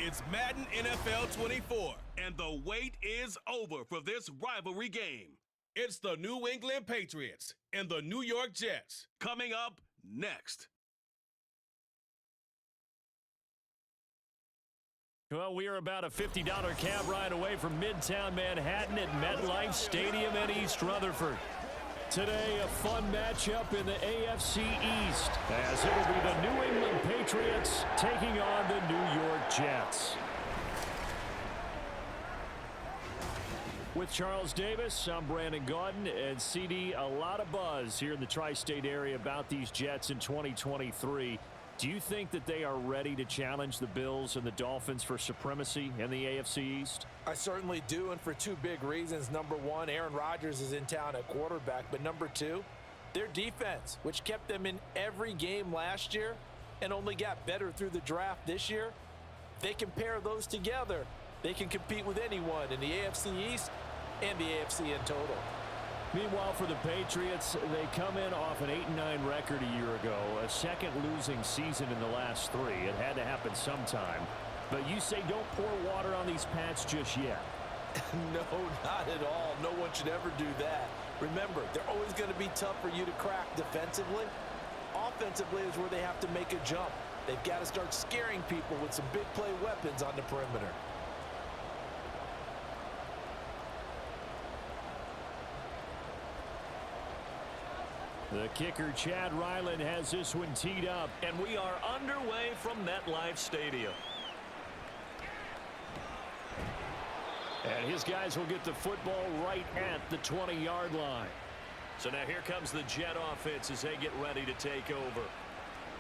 It's Madden NFL 24, and the wait is over for this rivalry game. It's the New England Patriots and the New York Jets coming up next. Well, we are about a $50 cab ride away from Midtown Manhattan at MetLife Stadium in East Rutherford. Today, a fun matchup in the AFC East, as it will be the New England Patriots taking on the New York Jets. With Charles Davis, I'm Brandon Gaudin, and CD, a lot of buzz here in the tri-state area about these Jets in 2023. Do you think that they are ready to challenge the Bills and the Dolphins for supremacy in the AFC East? I certainly do, and for two big reasons. Number one, Aaron Rodgers is in town at quarterback, but number two, their defense, which kept them in every game last year and only got better through the draft this year. They can pair those together. They can compete with anyone in the AFC East and the AFC in total. Meanwhile, for the Patriots, they come in off an 8-9 record a year ago, a second losing season in the last three. It had to happen sometime. But you say don't pour water on these Pats just yet. No, not at all. No one should ever do that. Remember, they're always going to be tough for you to crack defensively. Offensively is where they have to make a jump. They've got to start scaring people with some big play weapons on the perimeter. The kicker, Chad Ryland, has this one teed up. And we are underway from MetLife Stadium. And his guys will get the football right at the 20-yard line. So now here comes the Jet offense as they get ready to take over.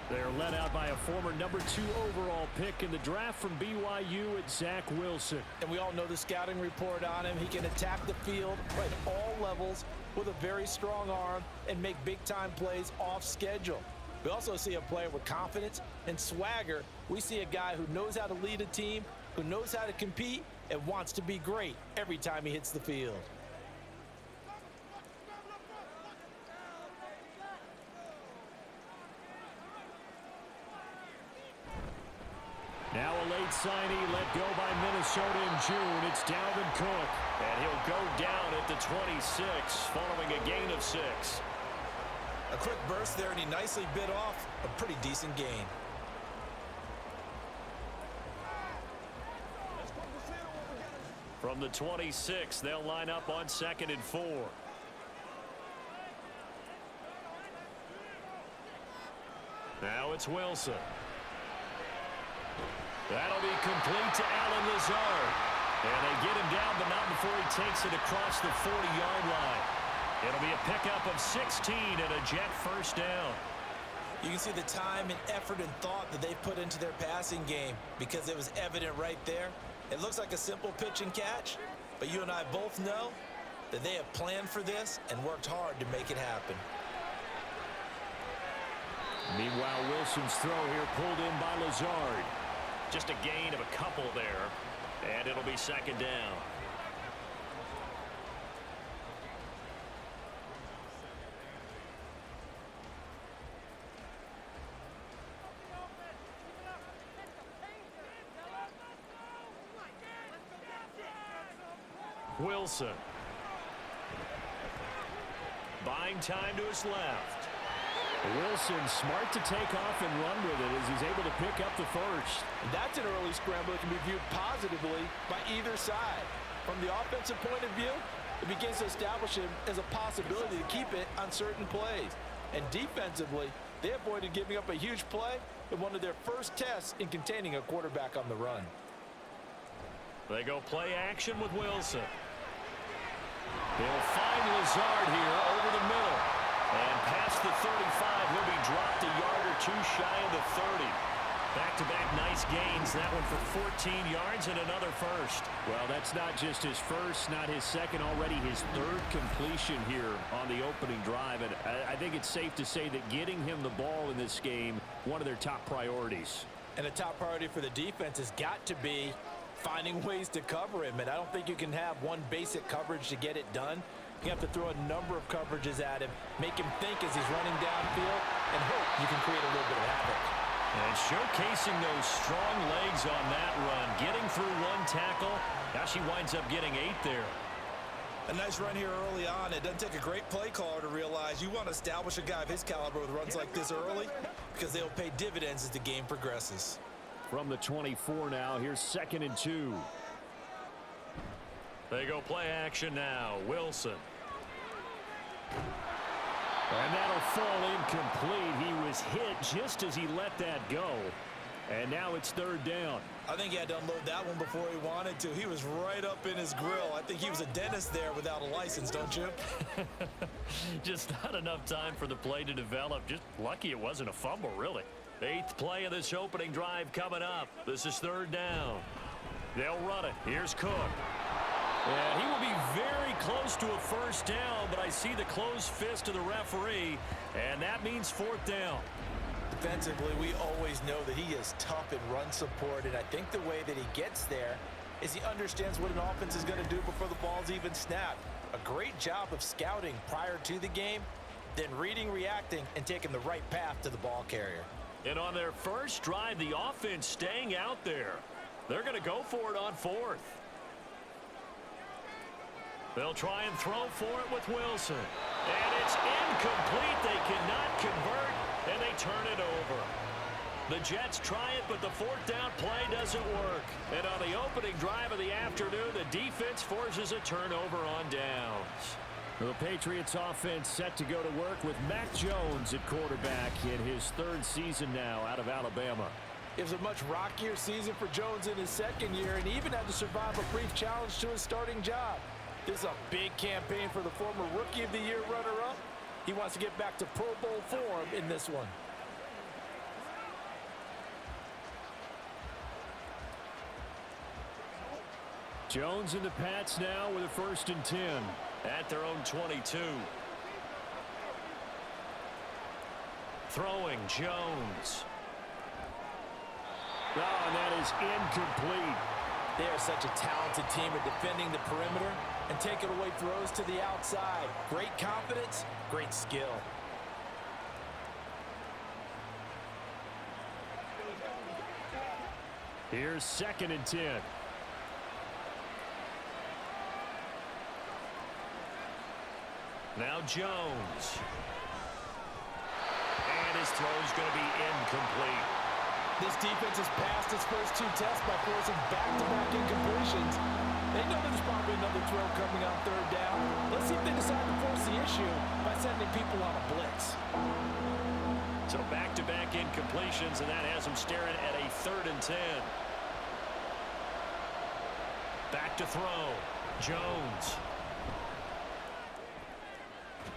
They're led out by a former number 2 overall pick in the draft from BYU at Zach Wilson. And we all know the scouting report on him. He can attack the field at all levels with a very strong arm and make big-time plays off schedule. We also see a player with confidence and swagger. We see a guy who knows how to lead a team, who knows how to compete, and wants to be great every time he hits the field. Now a late signee let go by Minnesota in June. It's Dalvin Cook. And he'll go down at the 26 following a gain of 6. A quick burst there, and he nicely bit off a pretty decent gain. From the 26, they'll line up on 2nd and 4. Now it's Wilson. That'll be complete to Allen Lazard. And they get him down, but not before he takes it across the 40-yard line. It'll be a pickup of 16 and a Jet first down. You can see the time and effort and thought that they put into their passing game because it was evident right there. It looks like a simple pitch and catch, but you and I both know that they have planned for this and worked hard to make it happen. Meanwhile, Wilson's throw here pulled in by Lazard. Just a gain of a couple there, and it'll be 2nd down. Wilson. Buying time to his left. Wilson smart to take off and run with it as he's able to pick up the first. That's an early scramble that can be viewed positively by either side. From the offensive point of view, it begins to establish him as a possibility to keep it on certain plays. And defensively, they avoided giving up a huge play in one of their first tests in containing a quarterback on the run. They go play action with Wilson. They'll find Lazard here over the middle. And past the 35, he'll be dropped a yard or two shy of the 30. Back-to-back nice gains. That one for 14 yards and another first. Well, that's not just his first, not his second, already his 3rd completion here on the opening drive. And I think it's safe to say that getting him the ball in this game, one of their top priorities. And a top priority for the defense has got to be finding ways to cover him. And I don't think you can have one basic coverage to get it done. You have to throw a number of coverages at him, make him think as he's running downfield, and hope you can create a little bit of havoc. And showcasing those strong legs on that run. Getting through one tackle. Now she winds up getting 8 there. A nice run here early on. It doesn't take a great play caller to realize you want to establish a guy of his caliber with runs like this early because they'll pay dividends as the game progresses. From the 24 now, here's 2nd and 2. They go play action now. Wilson. And that'll fall incomplete. He was hit just as he let that go. And now it's 3rd down. I think he had to unload that one before he wanted to. He was right up in his grill. I think he was a dentist there without a license, don't you? Just not enough time for the play to develop. Just lucky it wasn't a fumble, really. 8th play of this opening drive coming up. This is 3rd down. They'll run it. Here's Cook. Yeah, he will be very close to a 1st down, but I see the closed fist of the referee, and that means 4th down. Defensively, we always know that he is tough in run support, and I think the way that he gets there is he understands what an offense is going to do before the ball's even snapped. A great job of scouting prior to the game, then reading, reacting, and taking the right path to the ball carrier. And on their first drive, the offense staying out there. They're going to go for it on 4th. They'll try and throw for it with Wilson. And it's incomplete. They cannot convert, and they turn it over. The Jets try it, but the 4th down play doesn't work. And on the opening drive of the afternoon, the defense forces a turnover on downs. The Patriots offense set to go to work with Mac Jones at quarterback in his 3rd season now out of Alabama. It was a much rockier season for Jones in his 2nd year, and he even had to survive a brief challenge to his starting job. This is a big campaign for the former Rookie of the Year runner-up. He wants to get back to Pro Bowl form in this one. Jones and the Pats now with a 1st and 10 at their own 22. Throwing Jones. Oh, and that is incomplete. They are such a talented team at defending the perimeter and taking away throws to the outside. Great confidence, great skill. Here's 2nd and 10. Now Jones. And his throw's going to be incomplete. This defense has passed its first 2 tests by forcing back-to-back incompletions. They know there's probably another throw coming on 3rd down. Let's see if they decide to force the issue by sending people on a blitz. So back-to-back incompletions, and that has them staring at a 3rd and 10. Back to throw. Jones.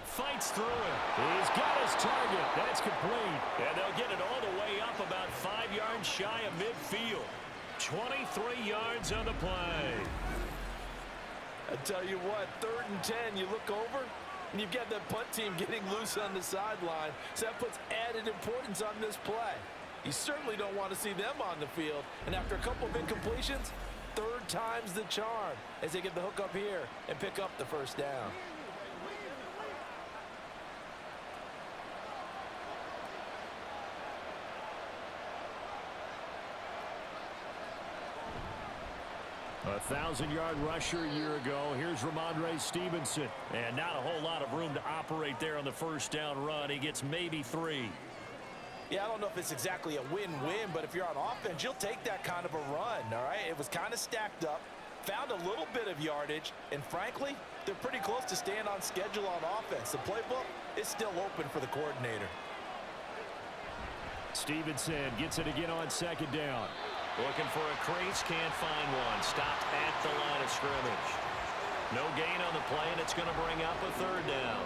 Fights through it. He's got his target. That's complete. And they'll get it all the way up about 5 yards shy of midfield. 23 yards on the play. I tell you what, 3rd and 10, you look over, and you've got that punt team getting loose on the sideline. So that puts added importance on this play. You certainly don't want to see them on the field. And after a couple of incompletions, 3rd time's the charm as they get the hook up here and pick up the 1st down. A 1,000-yard rusher a year ago. Here's Ramondre Stevenson. And not a whole lot of room to operate there on the 1st down run. He gets maybe 3. Yeah, I don't know if it's exactly a win-win, but if you're on offense, you'll take that kind of a run, all right? It was kind of stacked up, found a little bit of yardage, and frankly, they're pretty close to staying on schedule on offense. The playbook is still open for the coordinator. Stevenson gets it again on 2nd down. Looking for a crease, can't find one. Stopped at the line of scrimmage. No gain on the play, and it's going to bring up a 3rd down.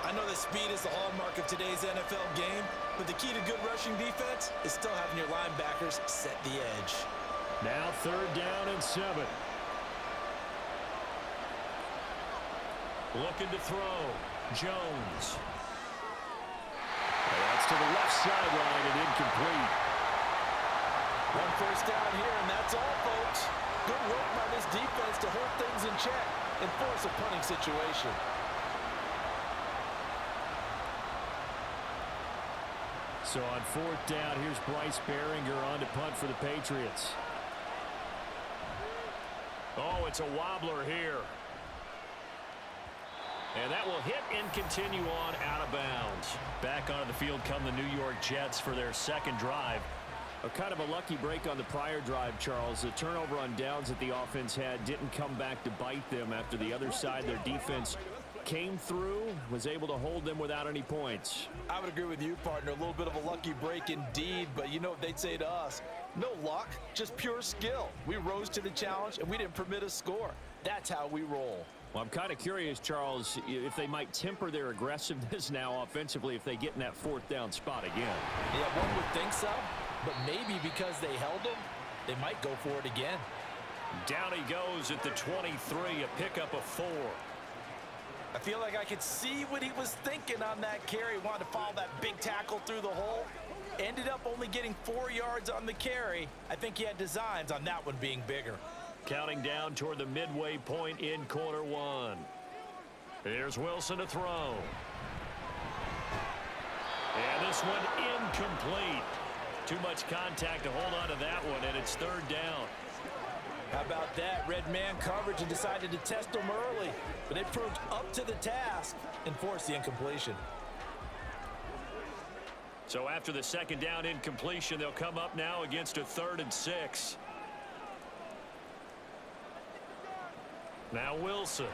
I know that speed is the hallmark of today's NFL game, but the key to good rushing defense is still having your linebackers set the edge. Now 3rd down and 7. Looking to throw. Jones. And that's to the left sideline and incomplete. 1 1st down here, and that's all, folks. Good work by this defense to hold things in check and force a punting situation. So on fourth down, here's Bryce Behringer on to punt for the Patriots. Oh, it's a wobbler here. And that will hit and continue on out of bounds. Back onto the field come the New York Jets for their second drive. A kind of a lucky break on the prior drive, Charles. The turnover on downs that the offense had didn't come back to bite them after the other side. Their defense came through, was able to hold them without any points. I would agree with you, partner. A little bit of a lucky break indeed, but you know what they'd say to us? No luck, just pure skill. We rose to the challenge, and we didn't permit a score. That's how we roll. Well, I'm kind of curious, Charles, if they might temper their aggressiveness now offensively if they get in that fourth down spot again. Yeah, one would think so, but maybe because they held them, they might go for it again. Down he goes at the 23, a pickup of 4. I feel like I could see what he was thinking on that carry. Wanted to follow that big tackle through the hole. Ended up only getting 4 yards on the carry. I think he had designs on that one being bigger. Counting down toward the midway point in quarter one. Here's Wilson to throw. And this one incomplete. Too much contact to hold on to that one, and it's third down. How about that? Red man coverage and decided to test them early. But it proved up to the task and forced the incompletion. So after the second down incompletion, they'll come up now against a 3rd and 6. Now Wilson.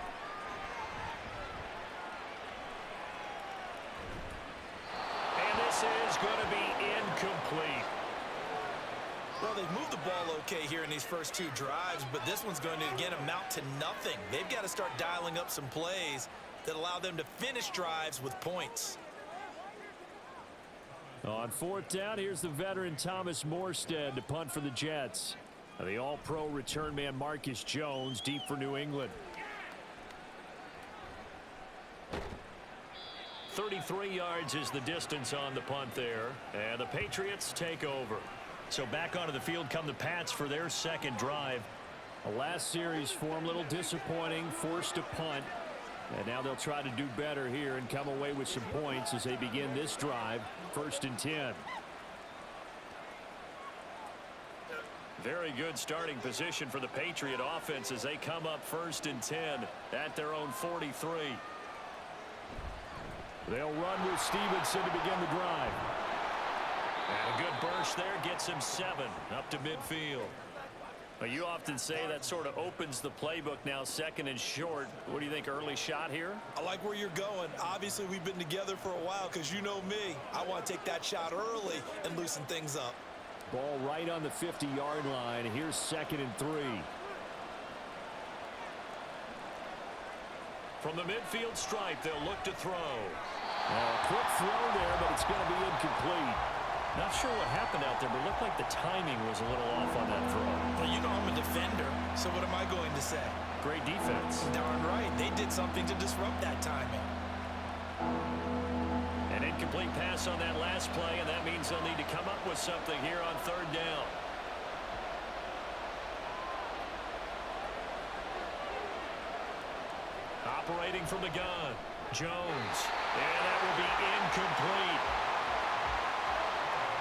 And this is going to be incomplete. Well, they've moved the ball okay here in these first 2 drives, but this one's going to, again, amount to nothing. They've got to start dialing up some plays that allow them to finish drives with points. On fourth down, here's the veteran Thomas Morstead to punt for the Jets. The all-pro return man Marcus Jones deep for New England. 33 yards is the distance on the punt there. And the Patriots take over. So back onto the field come the Pats for their second drive. The last series for them a little disappointing, forced to punt. And now they'll try to do better here and come away with some points as they begin this drive. 1st and 10. Very good starting position for the Patriot offense as they come up 1st and 10 at their own 43. They'll run with Stevenson to begin the drive. And a good burst there gets him 7 up to midfield. Well, you often say that sort of opens the playbook now, 2nd and short. What do you think, early shot here? I like where you're going. Obviously, we've been together for a while because you know me. I want to take that shot early and loosen things up. Ball right on the 50-yard line. Here's 2nd and 3. From the midfield stripe, they'll look to throw. A quick throw there, but it's going to be incomplete. Not sure what happened out there, but it looked like the timing was a little off on that throw. Well, you know I'm a defender, so what am I going to say? Great defense. Darn right. They did something to disrupt that timing. An incomplete pass on that last play, and that means they'll need to come up with something here on 3rd down. Operating from the gun, Jones. And that will be incomplete.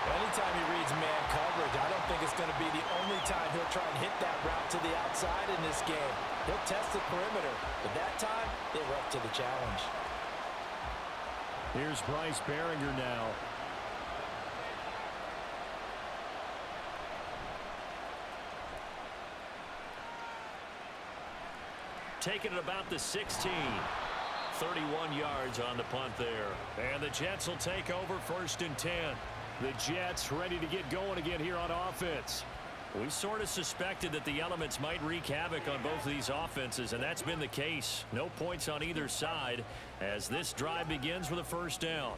Anytime he reads man coverage, I don't think it's going to be the only time he'll try and hit that route to the outside in this game. He'll test the perimeter, but that time, they were up to the challenge. Here's Bryce Behringer now. Taking it about the 16. 31 yards on the punt there. And the Jets will take over 1st and 10. The Jets ready to get going again here on offense. We sort of suspected that the elements might wreak havoc on both of these offenses, and that's been the case. No points on either side as this drive begins with a 1st down.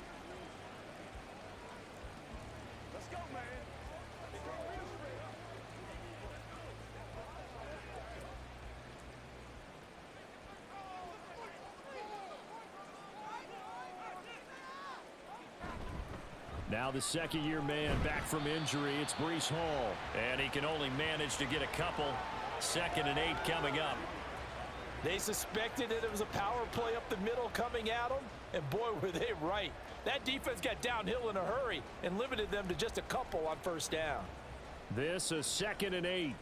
Let's go, man. Now the second-year man back from injury. It's Breece Hall. And he can only manage to get a couple. 2nd and 8 coming up. They suspected that it was a power play up the middle coming at them, and boy, were they right. That defense got downhill in a hurry and limited them to just a couple on first down. This is 2nd and 8.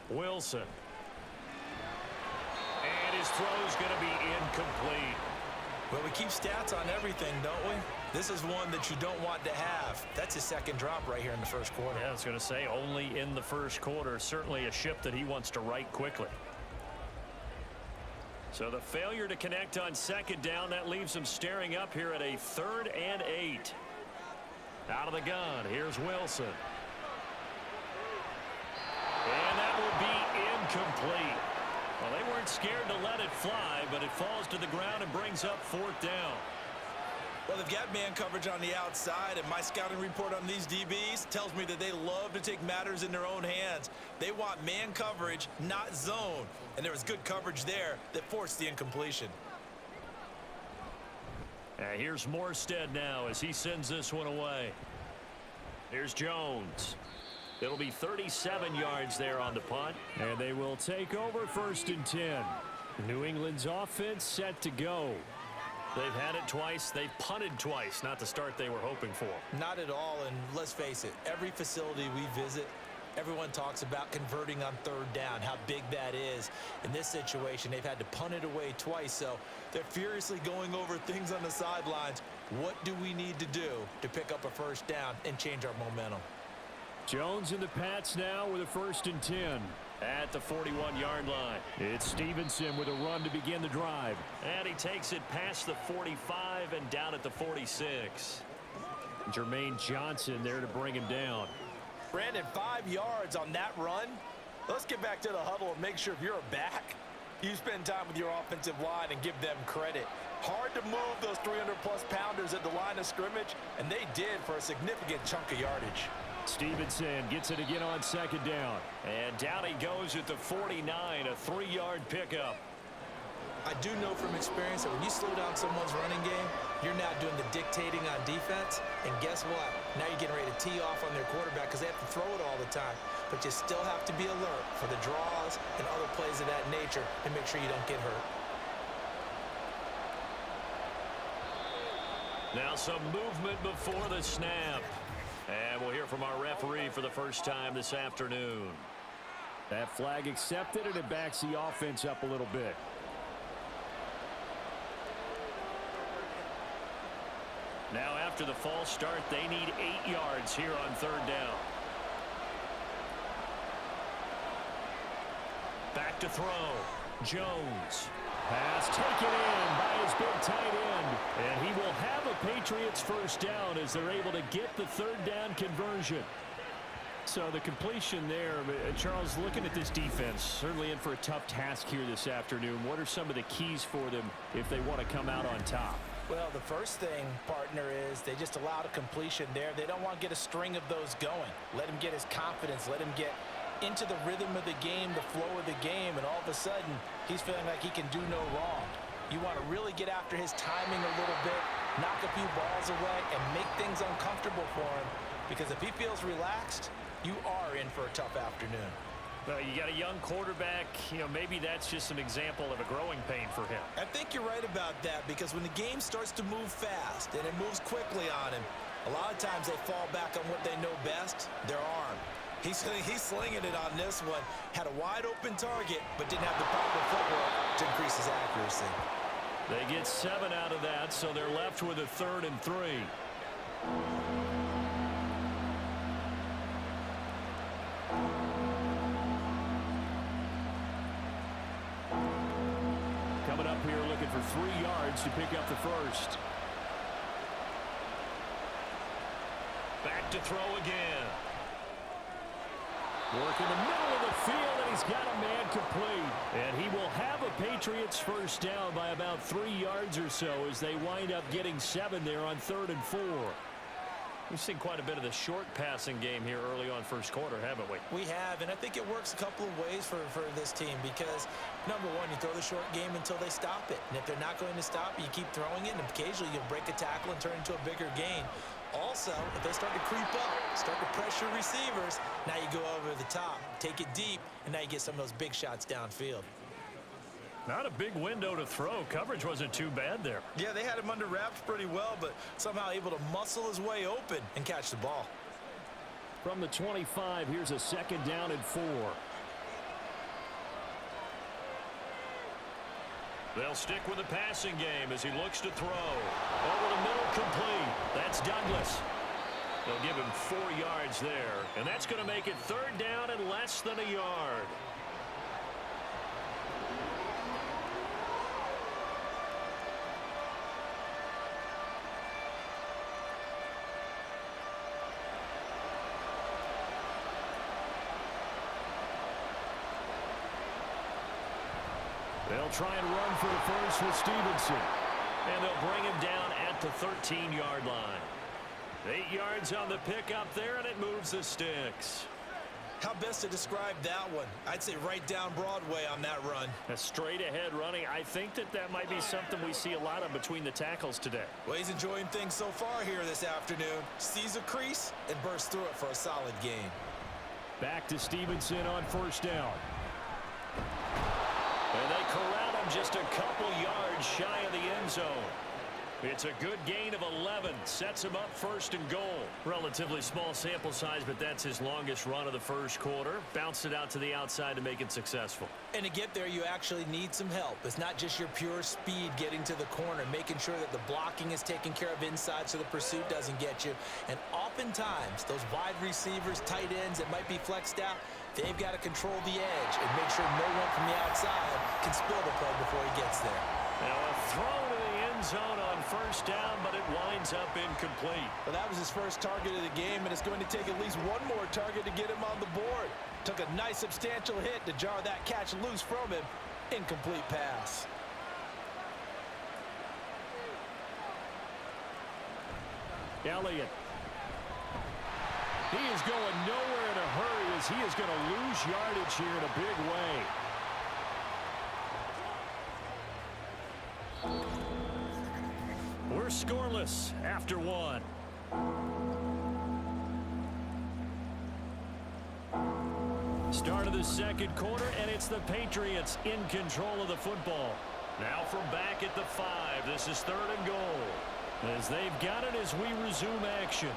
Wilson. And his throw's going to be incomplete. Well, we keep stats on everything, don't we? This is one that you don't want to have. That's his second drop right here in the first quarter. Yeah, I was going to say only in the first quarter. Certainly a ship that he wants to right quickly. So the failure to connect on 2nd down, that leaves him staring up here at a 3rd and 8. Out of the gun, here's Wilson. And that will be incomplete. Well, they weren't scared to let it fly, but it falls to the ground and brings up 4th down. Well, they've got man coverage on the outside, and my scouting report on these DBs tells me that they love to take matters in their own hands. They want man coverage, not zone. And there was good coverage there that forced the incompletion. Here's Morstead now as he sends this one away. Here's Jones. It'll be 37 yards there on the punt. And they will take over 1st and 10. New England's offense set to go. They've had it twice. They've punted twice. Not the start they were hoping for. Not at all, and let's face it, every facility we visit, everyone talks about converting on 3rd down, how big that is. In this situation, they've had to punt it away twice, so they're furiously going over things on the sidelines. What do we need to do to pick up a 1st down and change our momentum? Jones and the Pats now with a 1st and 10 at the 41-yard line. It's Stevenson with a run to begin the drive. And he takes it past the 45 and down at the 46. Jermaine Johnson there to bring him down. Brandon, 5 yards on that run. Let's get back to the huddle and make sure if you're a back, you spend time with your offensive line and give them credit. Hard to move those 300-plus pounders at the line of scrimmage, and they did for a significant chunk of yardage. Stevenson gets it again on 2nd down. And down he goes at the 49, a 3-yard pickup. I do know from experience that when you slow down someone's running game, you're not doing the dictating on defense. And guess what? Now you're getting ready to tee off on their quarterback because they have to throw it all the time. But you still have to be alert for the draws and other plays of that nature and make sure you don't get hurt. Now some movement before the snap. And we'll hear from our referee for the first time this afternoon. That flag accepted, and it backs the offense up a little bit. Now after the false start, they need 8 yards here on 3rd down. Back to throw. Jones. Pass taken in by his big tight end. And he will have a Patriots 1st down as they're able to get the 3rd down conversion. So the completion there, Charles, looking at this defense, certainly in for a tough task here this afternoon. What are some of the keys for them if they want to come out on top? Well, the first thing, partner, is they just allowed a completion there. They don't want to get a string of those going. Let him get his confidence. Let him get into the rhythm of the game, the flow of the game, and all of a sudden, he's feeling like he can do no wrong. You want to really get after his timing a little bit, knock a few balls away, and make things uncomfortable for him. Because if he feels relaxed, you are in for a tough afternoon. Well, you got a young quarterback, maybe that's just an example of a growing pain for him. I think you're right about that, because when the game starts to move fast and it moves quickly on him, a lot of times they fall back on what they know best, their arm. He's slinging it on this one. Had a wide open target, but didn't have the proper footwork to increase his accuracy. They get 7 out of that, so they're left with a 3rd and 3. Coming up here looking for 3 yards to pick up the 1st. Back to throw again. Work in the middle of the field, and he's got a man complete. And he will have a Patriots 1st down by about 3 yards or so as they wind up getting 7 there on 3rd and 4. We've seen quite a bit of the short passing game here early on first quarter, haven't we? We have, and I think it works a couple of ways for this team because, number one, you throw the short game until they stop it. And if they're not going to stop it, you keep throwing it, and occasionally you'll break a tackle and turn it into a bigger gain. Also, if they start to creep up, start to pressure receivers, now you go over the top, take it deep, and now you get some of those big shots downfield. Not a big window to throw. Coverage wasn't too bad there. Yeah, they had him under wraps pretty well, but somehow able to muscle his way open and catch the ball. From the 25, here's a 2nd down and 4. They'll stick with the passing game as he looks to throw. Over the middle, complete. That's Douglas. They'll give him 4 yards there, and that's going to make it 3rd down and less than a yard. They'll try and run for the first with Stevenson. And they'll bring him down at the 13-yard line. 8 yards on the pickup there, and it moves the sticks. How best to describe that one? I'd say right down Broadway on that run. A straight-ahead running. I think that might be something we see a lot of between the tackles today. Well, he's enjoying things so far here this afternoon. Sees a crease and bursts through it for a solid gain. Back to Stevenson on 1st down. And they corral him just a couple yards shy of the end zone. It's a good gain of 11. Sets him up 1st and goal. Relatively small sample size, but that's his longest run of the first quarter. Bounced it out to the outside to make it successful. And to get there, you actually need some help. It's not just your pure speed getting to the corner, making sure that the blocking is taken care of inside so the pursuit doesn't get you. And oftentimes, those wide receivers, tight ends that might be flexed out, they've got to control the edge and make sure no one from the outside can spill the play before he gets there. Now a throw to the end zone on 1st down, but it winds up incomplete. Well, that was his first target of the game, and it's going to take at least one more target to get him on the board. Took a nice substantial hit to jar that catch loose from him. Incomplete pass. Elliott. He is going nowhere in a hurry as he is going to lose yardage here in a big way. We're scoreless after 1. Start of the 2nd quarter, and it's the Patriots in control of the football. Now from back at the 5, this is 3rd and goal. As they've got it as we resume action.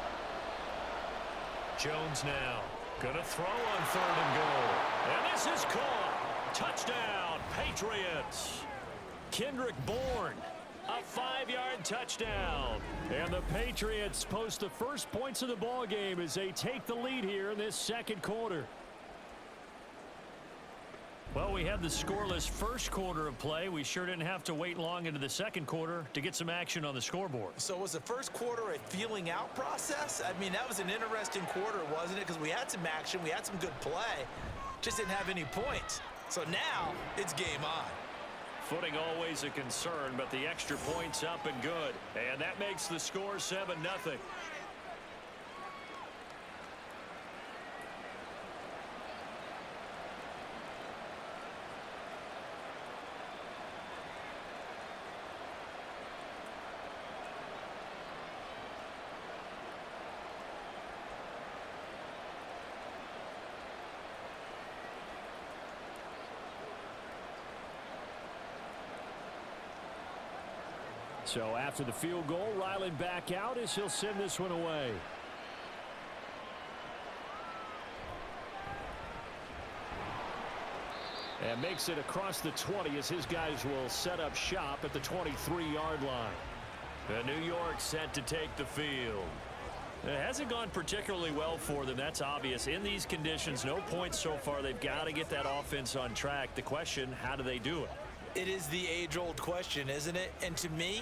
Jones now gonna throw on 3rd and goal. And this is caught. Touchdown, Patriots. Kendrick Bourne. A 5-yard touchdown. And the Patriots post the first points of the ball game as they take the lead here in this 2nd quarter. Well, we had the scoreless first quarter of play. We sure didn't have to wait long into the 2nd quarter to get some action on the scoreboard. So was the first quarter a feeling out process? I mean, that was an interesting quarter, wasn't it? Because we had some action, we had some good play, just didn't have any points. So now it's game on. Footing always a concern, but the extra point's up and good. And that makes the score 7-0. So after the field goal, Ryland back out as he'll send this one away. And makes it across the 20 as his guys will set up shop at the 23-yard line. The New York set to take the field. It hasn't gone particularly well for them. That's obvious. In these conditions, no points so far. They've got to get that offense on track. The question, how do they do it? It is the age-old question, isn't it? And to me,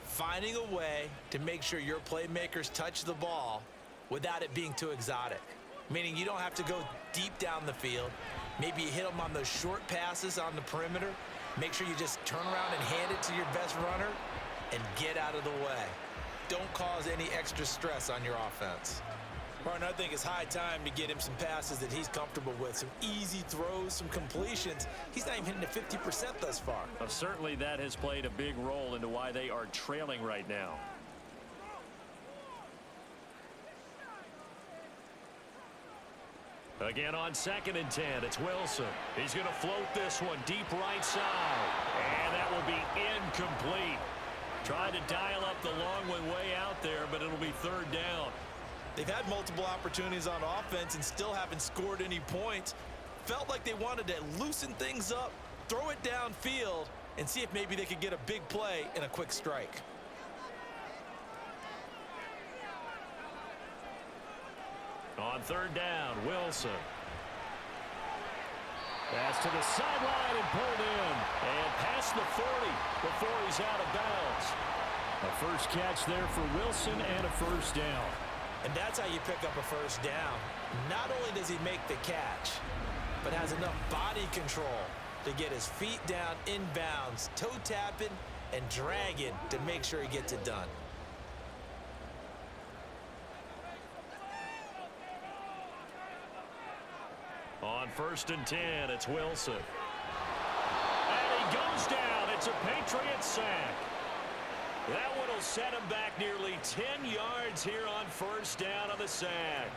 finding a way to make sure your playmakers touch the ball without it being too exotic. Meaning you don't have to go deep down the field. Maybe you hit them on those short passes on the perimeter. Make sure you just turn around and hand it to your best runner and get out of the way. don't cause any extra stress on your offense. Martin, I think it's high time to get him some passes that he's comfortable with, some easy throws, some completions. He's not even hitting at 50% thus far. Well, certainly that has played a big role into why they are trailing right now. Again on 2nd and 10, it's Wilson. He's going to float this one deep right side. And that will be incomplete. Trying to dial up the long one way out there, but it'll be 3rd down. They've had multiple opportunities on offense and still haven't scored any points. Felt like they wanted to loosen things up, throw it downfield, and see if maybe they could get a big play and a quick strike. On 3rd down, Wilson. Pass to the sideline and pulled in. And past the 40 before he's out of bounds. A first catch there for Wilson and a 1st down. And that's how you pick up a 1st down. Not only does he make the catch, but has enough body control to get his feet down inbounds, toe tapping and dragging to make sure he gets it done. On 1st and 10, it's Wilson. And he goes down. It's a Patriots sack. That one will set him back nearly 10 yards here on 1st down on the sack.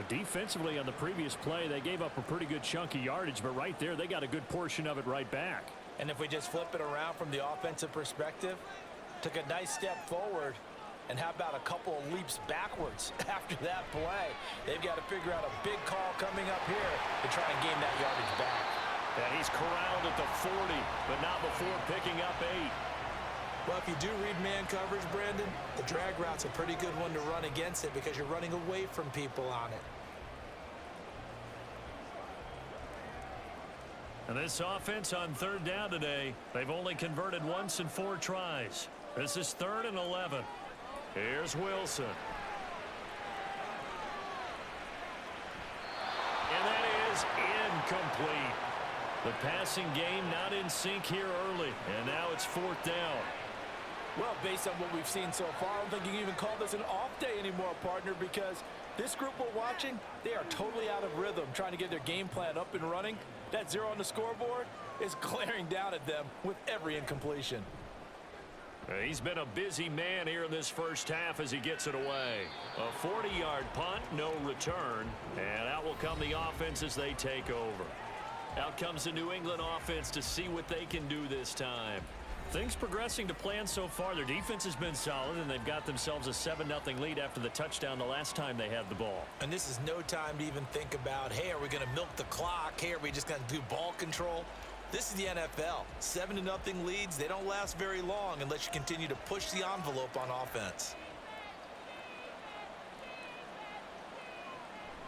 Defensively on the previous play, they gave up a pretty good chunk of yardage, but right there, they got a good portion of it right back. And if we just flip it around from the offensive perspective, took a nice step forward, and how about a couple of leaps backwards after that play? They've got to figure out a big call coming up here to try and gain that yardage back. And he's corralled at the 40, but not before picking up 8. Well, if you do read man coverage, Brandon, the drag route's a pretty good one to run against it because you're running away from people on it. And this offense on 3rd down today, they've only converted once in 4 tries. This is 3rd and 11. Here's Wilson. And that is incomplete. The passing game not in sync here early, and now it's 4th down. Well, based on what we've seen so far, I don't think you can even call this an off day anymore, partner, because this group we're watching, they are totally out of rhythm, trying to get their game plan up and running. That 0 on the scoreboard is glaring down at them with every incompletion. He's been a busy man here in this 1st half as he gets it away. A 40-yard punt, no return, and out will come the offense as they take over. Out comes the New England offense to see what they can do this time. Things progressing to plan so far. Their defense has been solid, and they've got themselves a 7-0 lead after the touchdown the last time they had the ball. And this is no time to even think about, hey, are we going to milk the clock? Hey, are we just going to do ball control? This is the NFL. 7-0 leads, they don't last very long unless you continue to push the envelope on offense.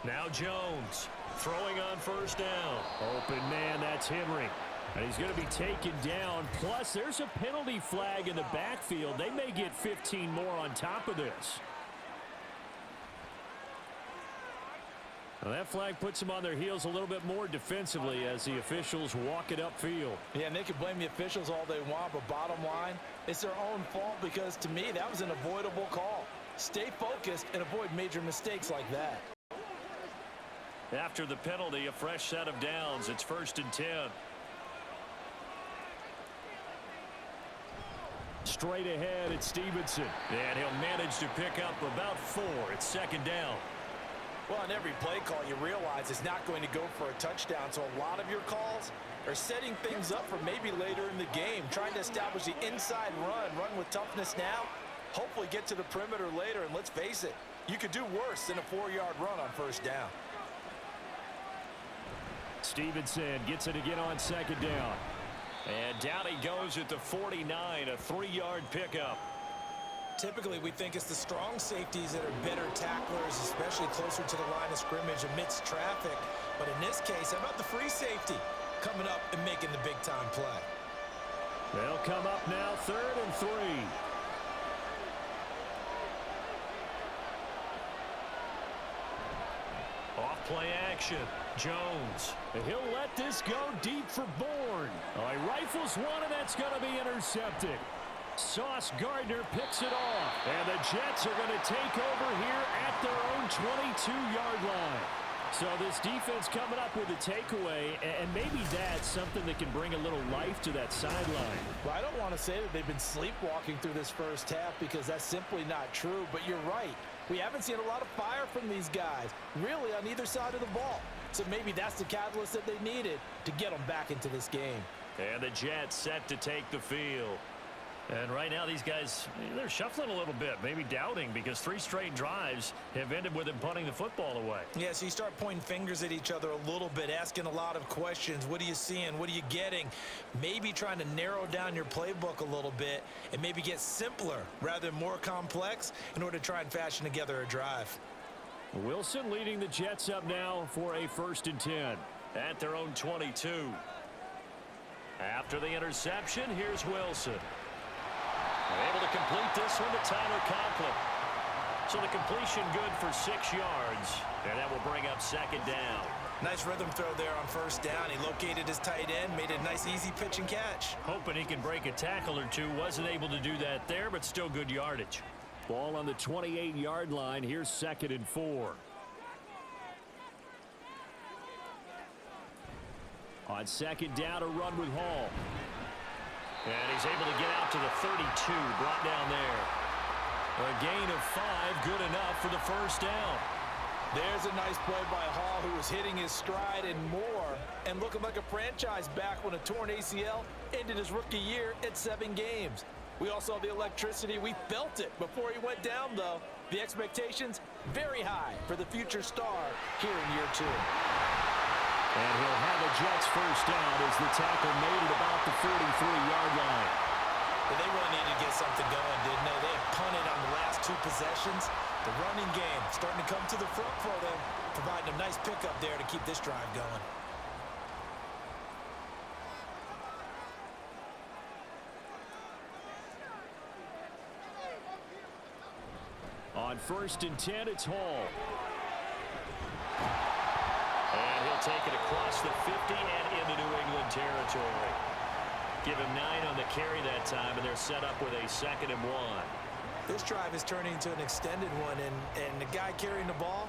Now Jones throwing on 1st down. Open man, that's Henry. And he's going to be taken down. Plus, there's a penalty flag in the backfield. They may get 15 more on top of this. Well, that flag puts them on their heels a little bit more defensively as the officials walk it upfield. Yeah, and they can blame the officials all they want, but bottom line, it's their own fault because, to me, that was an avoidable call. Stay focused and avoid major mistakes like that. After the penalty, a fresh set of downs. It's 1st and 10. Straight ahead, it's Stevenson. And he'll manage to pick up about 4. It's 2nd down. Well, on every play call, you realize it's not going to go for a touchdown, so a lot of your calls are setting things up for maybe later in the game, trying to establish the inside run with toughness now, hopefully get to the perimeter later, and let's face it, you could do worse than a 4-yard run on 1st down. Stevenson gets it again on 2nd down. And down he goes at the 49, a 3-yard pickup. Typically, we think it's the strong safeties that are better tacklers, especially closer to the line of scrimmage amidst traffic. But in this case, how about the free safety coming up and making the big-time play? They'll come up now, 3rd and 3. Off play action. Jones. He'll let this go deep for Bourne. Oh, he rifles one, and that's going to be intercepted. Sauce Gardner picks it off. And the Jets are going to take over here at their own 22-yard line. So this defense coming up with a takeaway, and maybe that's something that can bring a little life to that sideline. Well, I don't want to say that they've been sleepwalking through this first half because that's simply not true, but you're right. We haven't seen a lot of fire from these guys, really on either side of the ball. So maybe that's the catalyst that they needed to get them back into this game. And the Jets set to take the field. And right now these guys, they're shuffling a little bit, maybe doubting, because 3 straight drives have ended with them punting the football away. Yeah, so you start pointing fingers at each other a little bit, asking a lot of questions. What are you seeing? What are you getting? Maybe trying to narrow down your playbook a little bit and maybe get simpler rather than more complex in order to try and fashion together a drive. Wilson leading the Jets up now for a 1st and 10. At their own 22. After the interception, here's Wilson. Able to complete this one to Tyler Conklin. So the completion good for 6 yards. And that will bring up 2nd down. Nice rhythm throw there on 1st down. He located his tight end, made a nice easy pitch and catch. Hoping he can break a tackle or two. Wasn't able to do that there, but still good yardage. Ball on the 28-yard line. Here's 2nd and 4. On 2nd down, a run with Hall. And he's able to get out to the 32, brought down there. A gain of 5, good enough for the 1st down. There's a nice play by Hall, who was hitting his stride and more, and looking like a franchise back when a torn ACL ended his rookie year at 7 games. We all saw the electricity. We felt it before he went down, though. The expectations very high for the future star here in year 2. And he'll have a Jets 1st down as the tackle made it about the 43-yard line. Well, they really needed to get something going, didn't they? They had punted on the last 2 possessions. The running game starting to come to the front for them, providing a nice pickup there to keep this drive going. On 1st and 10, it's Hall. And he'll take it across the 50 and into New England territory. Give him 9 on the carry that time, and they're set up with a 2nd and 1. This drive is turning into an extended one, and the guy carrying the ball,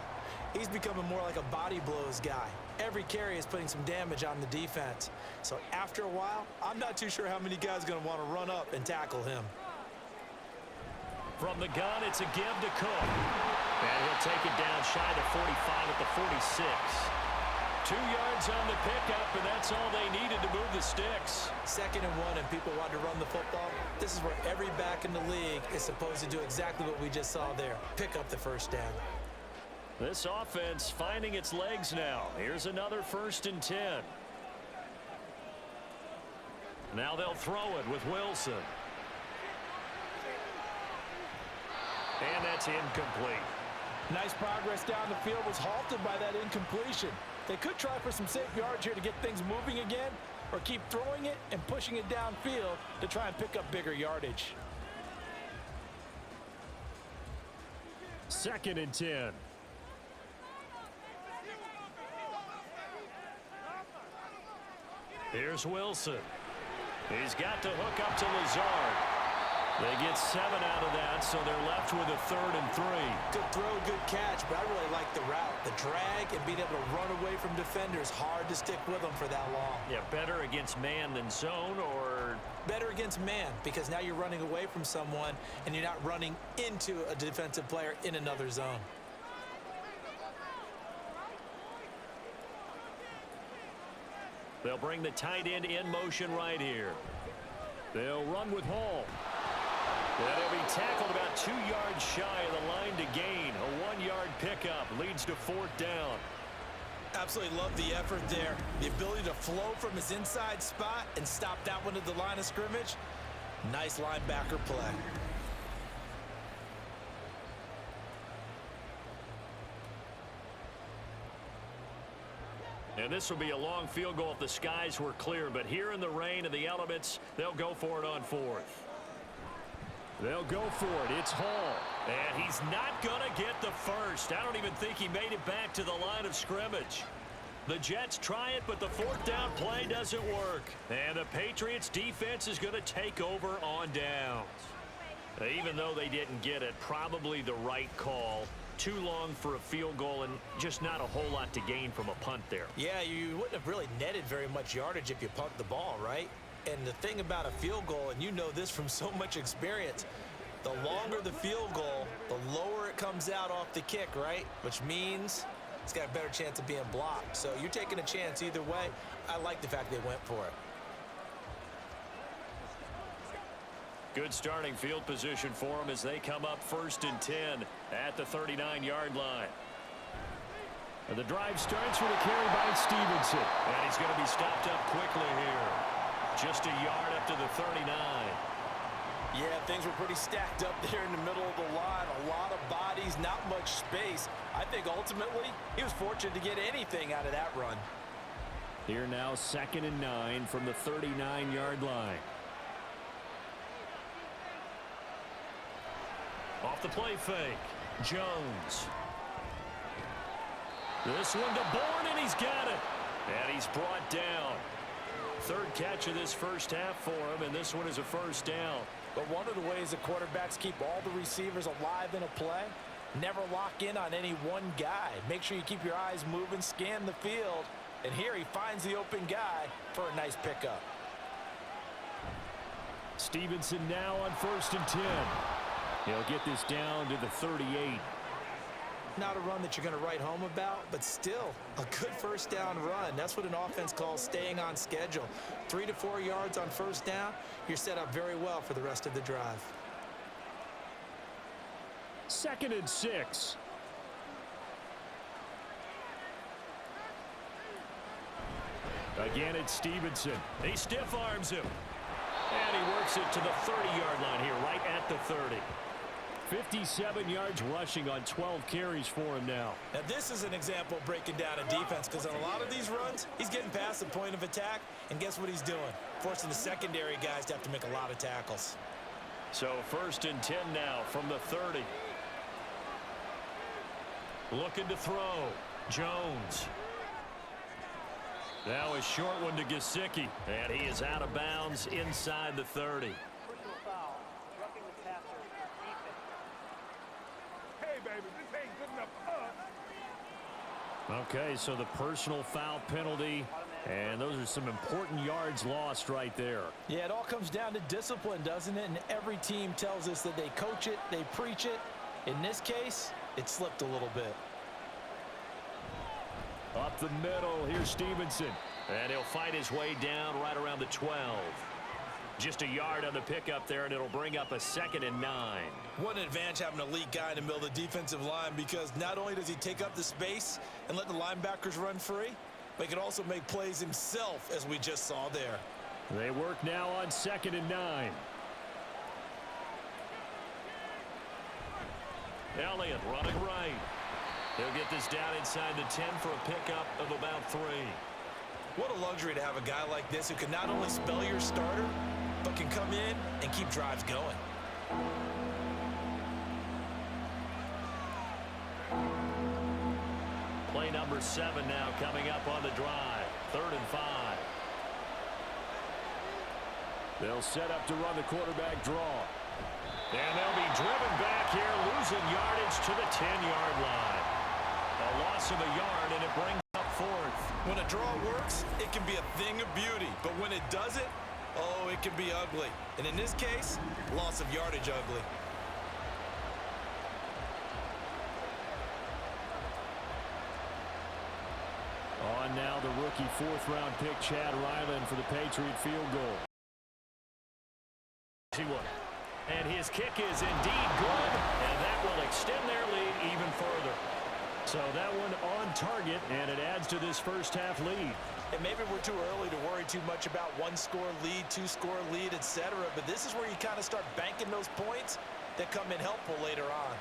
he's becoming more like a body blows guy. Every carry is putting some damage on the defense. So after a while, I'm not too sure how many guys are going to want to run up and tackle him. From the gun, it's a give to Cook. And he'll take it down shy to 45 at the 46. 2 yards on the pickup, and that's all they needed to move the sticks. 2nd and 1, and people want to run the football. This is where every back in the league is supposed to do exactly what we just saw there. Pick up the 1st down. This offense finding its legs now. Here's another 1st and 10. Now they'll throw it with Wilson. And that's incomplete. Nice progress down the field was halted by that incompletion. They could try for some safe yards here to get things moving again, or keep throwing it and pushing it downfield to try and pick up bigger yardage. 2nd and 10. Here's Wilson. He's got to hook up to Lazard. They get 7 out of that, so they're left with a 3rd and 3. Good throw, good catch, but I really like the route. The drag and being able to run away from defenders, hard to stick with them for that long. Yeah, better against man than zone, or? Better against man, because now you're running away from someone and you're not running into a defensive player in another zone. They'll bring the tight end in motion right here. They'll run with Hall. And he'll be tackled about 2 yards shy of the line to gain. A 1-yard pickup leads to 4th down. Absolutely love the effort there. The ability to flow from his inside spot and stop that one at the line of scrimmage. Nice linebacker play. And this will be a long field goal if the skies were clear. But here in the rain and the elements, they'll go for it on 4th. They'll go for it. It's Hall. And he's not going to get the first. I don't even think he made it back to the line of scrimmage. The Jets try it, but the fourth down play doesn't work. And the Patriots defense is going to take over on downs. Even though they didn't get it, probably the right call. Too long for a field goal and just not a whole lot to gain from a punt there. Yeah, you wouldn't have really netted very much yardage if you punt the ball, right? And the thing about a field goal, and you know this from so much experience, the longer the field goal, the lower it comes out off the kick, right? Which means it's got a better chance of being blocked. So you're taking a chance either way. I like the fact they went for it. Good starting field position for them as they come up 1st and 10 at the 39-yard line. And the drive starts with a carry by Stevenson. And he's going to be stopped up quickly here. Just a yard up to the 39. Yeah, things were pretty stacked up there in the middle of the line. A lot of bodies, not much space. I think ultimately he was fortunate to get anything out of that run. Here now 2nd and 9 from the 39-yard line. Off the play fake, Jones. This one to Bourne, and he's got it. And he's brought down. 3rd catch of this first half for him, and this one is a 1st down. But one of the ways the quarterbacks keep all the receivers alive in a play, never lock in on any one guy. Make sure you keep your eyes moving, scan the field, and here he finds the open guy for a nice pickup. Stevenson now on 1st and 10. He'll get this down to the 38. Not a run that you're going to write home about, but still a good 1st down run. That's what an offense calls staying on schedule. 3 to 4 yards on 1st down, you're set up very well for the rest of the drive. 2nd and 6. Again, it's Stevenson. He stiff arms him. And he works it to the 30-yard line here, right at the 30. 57 yards rushing on 12 carries for him now. Now this is an example of breaking down a defense, because on a lot of these runs, he's getting past the point of attack, and guess what he's doing? Forcing the secondary guys to have to make a lot of tackles. So 1st and 10 now from the 30. Looking to throw. Jones. Now a short one to Gesicki, and he is out of bounds inside the 30. Okay, so the personal foul penalty, and those are some important yards lost right there. Yeah, it all comes down to discipline, doesn't it? And every team tells us that they coach it, they preach it. In this case, it slipped a little bit. Up the middle, here's Stevenson. And he'll fight his way down right around the 12. Just a yard on the pickup there, and it'll bring up a 2nd and 9. What an advantage having an elite guy in the middle of the defensive line, because not only does he take up the space and let the linebackers run free, but he can also make plays himself, as we just saw there. They work now on 2nd and 9. Elliott running right. He'll get this down inside the 10 for a pickup of about 3. What a luxury to have a guy like this who can not only spell your starter, but can come in and keep drives going. Play number 7 now coming up on the drive. 3rd and 5. They'll set up to run the quarterback draw. And they'll be driven back here, losing yardage to the 10-yard line. A loss of a yard, and it brings up 4th. When a draw works, it can be a thing of beauty. But when it doesn't, oh, it can be ugly. And in this case, loss of yardage ugly. On now the rookie 4th-round pick, Chad Ryland, for the Patriot field goal. And his kick is indeed good, and that will extend their lead even further. So that one on target, and it adds to this first half lead. And maybe we're too early to worry too much about 1-score lead, 2-score lead, etc. But this is where you kind of start banking those points that come in helpful later on.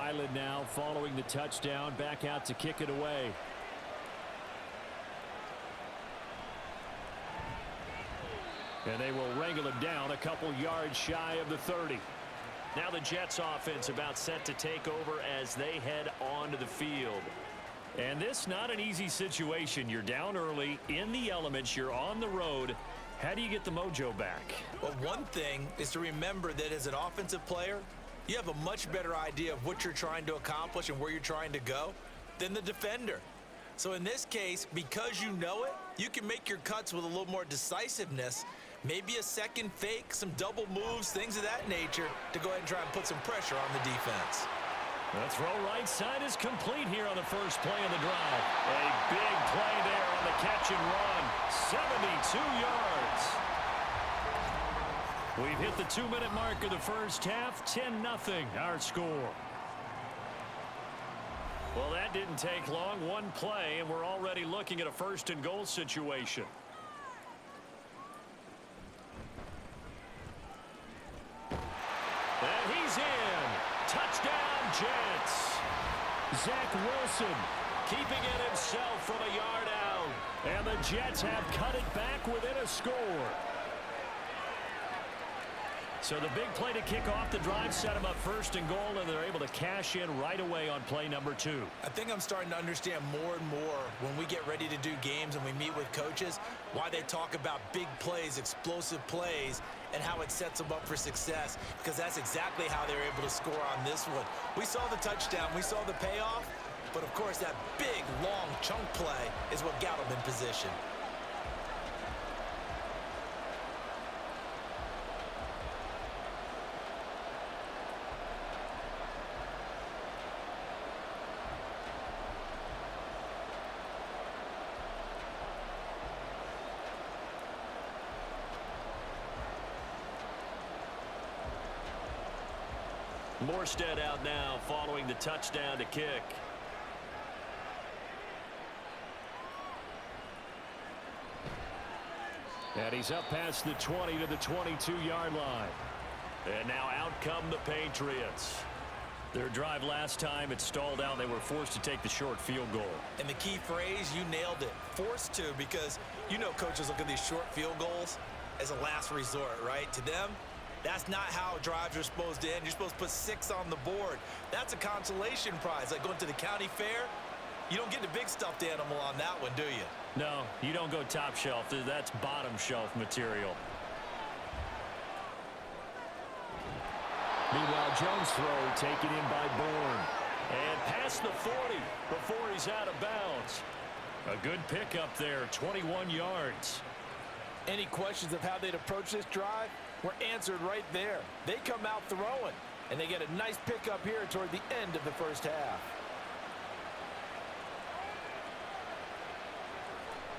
Ryland now following the touchdown, back out to kick it away. And they will wrangle him down a couple yards shy of the 30. Now the Jets offense about set to take over as they head onto the field. And this not an easy situation. You're down early, in the elements, you're on the road. How do you get the mojo back? Well, one thing is to remember that as an offensive player, you have a much better idea of what you're trying to accomplish and where you're trying to go than the defender. So in this case, because you know it, you can make your cuts with a little more decisiveness, maybe a second fake, some double moves, things of that nature, to go ahead and try and put some pressure on the defense. The throw right side is complete here on the first play of the drive. A big play there on the catch and run. 72 yards. We've hit the 2-minute mark of the first half. 10-0 our score. Well, that didn't take long. One play, and we're already looking at a first-and-goal situation. And he's in. Touchdown, Jets. Zach Wilson keeping it himself from a yard out. And the Jets have cut it back within a score. So the big play to kick off the drive set them up first and goal, and they're able to cash in right away on play number 2. I think I'm starting to understand more and more when we get ready to do games and we meet with coaches why they talk about big plays, explosive plays, and how it sets them up for success, because that's exactly how they're able to score on this one. We saw the touchdown, we saw the payoff, but of course that big, long chunk play is what got them in position. Morstead out now following the touchdown to kick. And he's up past the 20 to the 22-yard line. And now out come the Patriots. Their drive last time, it stalled out. They were forced to take the short field goal. And the key phrase, you nailed it, forced to, because you know coaches look at these short field goals as a last resort, right? To them, that's not how drives are supposed to end. You're supposed to put 6 on the board. That's a consolation prize. Like going to the county fair, you don't get the big stuffed animal on that one, do you? No, you don't go top shelf. That's bottom shelf material. Meanwhile, Jones' throw taken in by Bourne. And past the 40 before he's out of bounds. A good pickup there, 21 yards. Any questions of how they'd approach this drive were answered right there. They come out throwing, and they get a nice pickup here toward the end of the first half.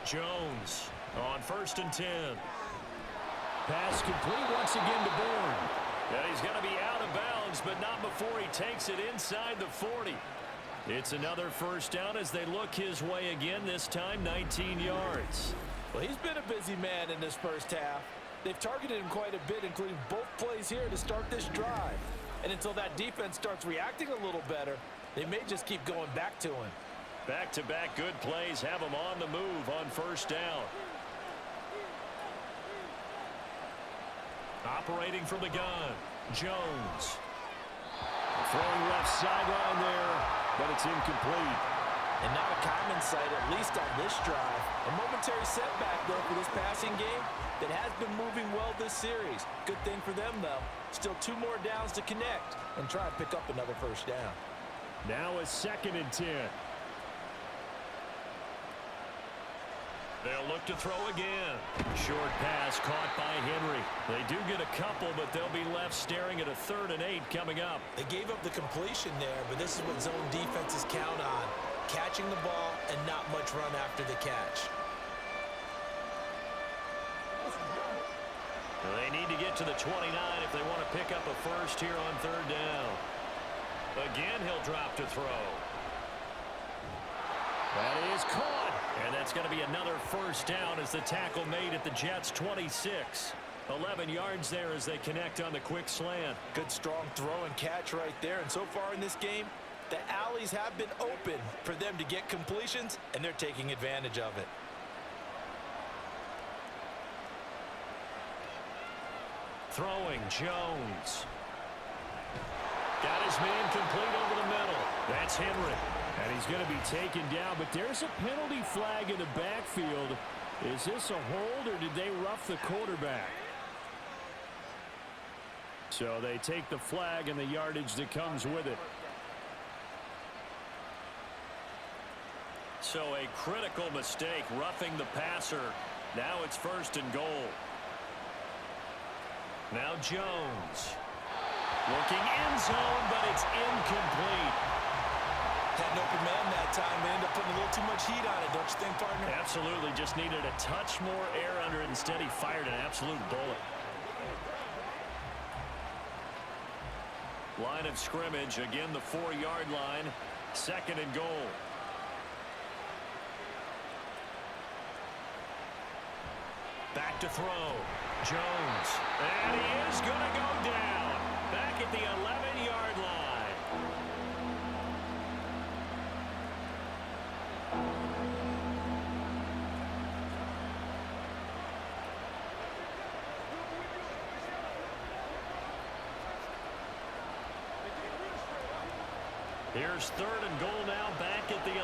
Jones on 1st and 10. Pass complete once again to Bourne. Yeah, he's going to be out of bounds, but not before he takes it inside the 40. It's another first down as they look his way again, this time 19 yards. Well, he's been a busy man in this first half. They've targeted him quite a bit, including both plays here to start this drive. And until that defense starts reacting a little better, they may just keep going back to him. Back-to-back good plays have him on the move on first down. Operating from the gun, Jones. Throwing left sideline there, but it's incomplete. And not a common sight, at least on this drive. A momentary setback, though, for this passing game that has been moving well this series. Good thing for them, though. Still 2 more downs to connect and try and pick up another first down. Now a 2nd and 10. They'll look to throw again. Short pass caught by Henry. They do get a couple, but they'll be left staring at a 3rd and 8 coming up. They gave up the completion there, but this is what zone defenses count on. Catching the ball and not much run after the catch. They need to get to the 29 if they want to pick up a first here on 3rd down. Again, he'll drop to throw. That is caught. And that's going to be another first down as the tackle made at the Jets' 26. 11 yards there as they connect on the quick slant. Good strong throw and catch right there. And so far in this game, the alleys have been open for them to get completions, and they're taking advantage of it. Throwing, Jones. Got his man complete over the middle. That's Henry. And he's going to be taken down, but there's a penalty flag in the backfield. Is this a hold, or did they rough the quarterback? So they take the flag and the yardage that comes with it. So a critical mistake, roughing the passer. Now it's 1st and goal. Now Jones. Looking end zone, but it's incomplete. Had an open man that time. They end up putting a little too much heat on it, don't you think, partner? Absolutely. Just needed a touch more air under it. Instead, he fired an absolute bullet. Line of scrimmage. Again, the 4-yard line. 2nd and goal. Back to throw. Jones. And he is going to go down. Back at the 11-yard line. Here's 3rd and goal now, back at the 11.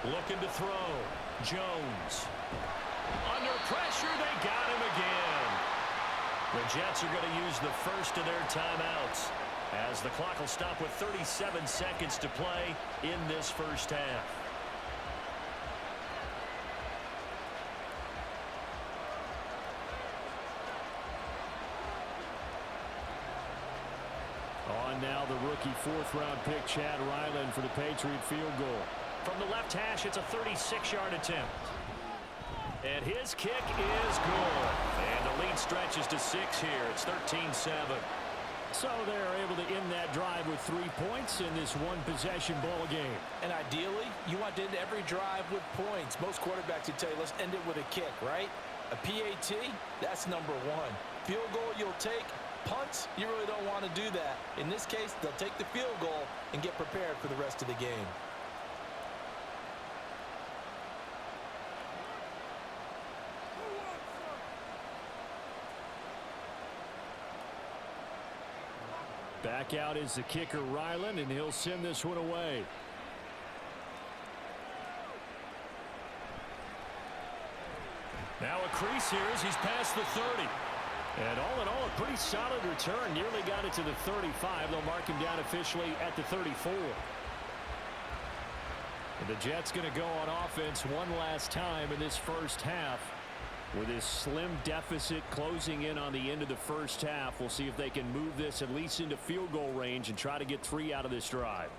Looking to throw. Jones. Under pressure, they got him again. The Jets are going to use the first of their timeouts as the clock will stop with 37 seconds to play in this first half. On now the rookie 4th-round pick, Chad Ryland, for the Patriot field goal. From the left hash, it's a 36-yard attempt. And his kick is good. And the lead stretches to 6 here. It's 13-7. So they're able to end that drive with 3 points in this one-possession ball game. And ideally, you want to end every drive with points. Most quarterbacks would tell you, let's end it with a kick, right? A PAT, that's number 1. Field goal you'll take. Punts, you really don't want to do that. In this case, they'll take the field goal and get prepared for the rest of the game. Back out is the kicker, Ryland, and he'll send this one away. Now a crease here as he's past the 30. And all in all, a pretty solid return. Nearly got it to the 35. They'll mark him down officially at the 34. And the Jets going to go on offense one last time in this first half. With this slim deficit closing in on the end of the first half, we'll see if they can move this at least into field goal range and try to get 3 out of this drive.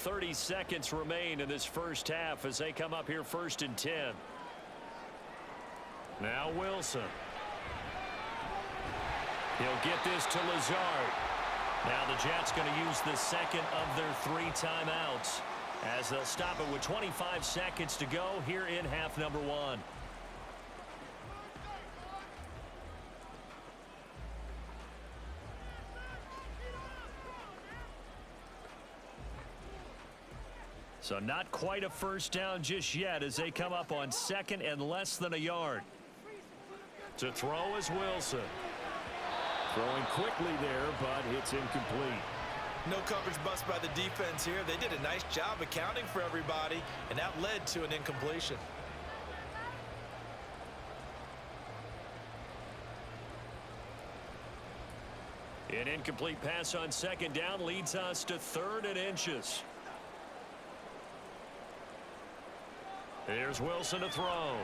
.30 seconds remain in this first half as they come up here 1st and 10. Now Wilson. He'll get this to Lazard. Now the Jets going to use the second of their 3 timeouts as they'll stop it with 25 seconds to go here in half number 1. So not quite a first down just yet as they come up on 2nd and less than a yard. To throw is Wilson. Throwing quickly there, but it's incomplete. No coverage bust by the defense here. They did a nice job accounting for everybody, and that led to an incompletion. An incomplete pass on 2nd down leads us to 3rd and inches. Here's Wilson to throw. Able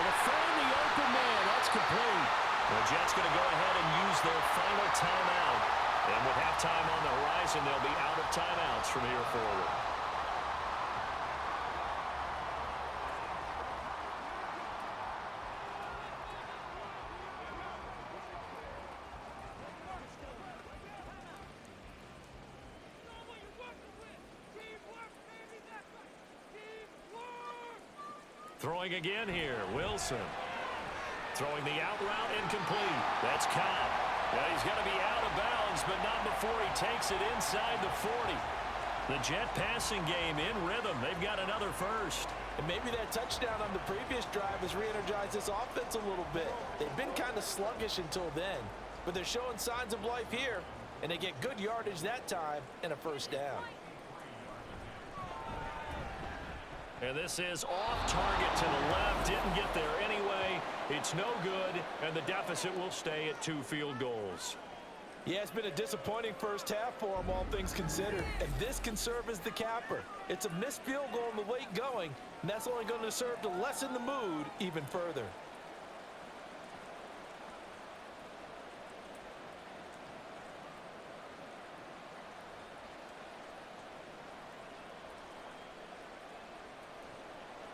to find the open man. That's complete. The Jets going to go ahead and use their final timeout. And with halftime on the horizon, they'll be out of timeouts from here forward. Throwing again here, Wilson. Throwing the out route incomplete. That's Cobb. Yeah, he's going to be out of bounds, but not before he takes it inside the 40. The Jet passing game in rhythm. They've got another first. And maybe that touchdown on the previous drive has re-energized this offense a little bit. They've been kind of sluggish until then, but they're showing signs of life here, and they get good yardage that time and a first down. And this is off target to the left. Didn't get there anyway. It's no good, and the deficit will stay at 2 field goals. Yeah, it's been a disappointing first half for them, all things considered. And this can serve as the capper. It's a missed field goal in the late going, and that's only going to serve to lessen the mood even further.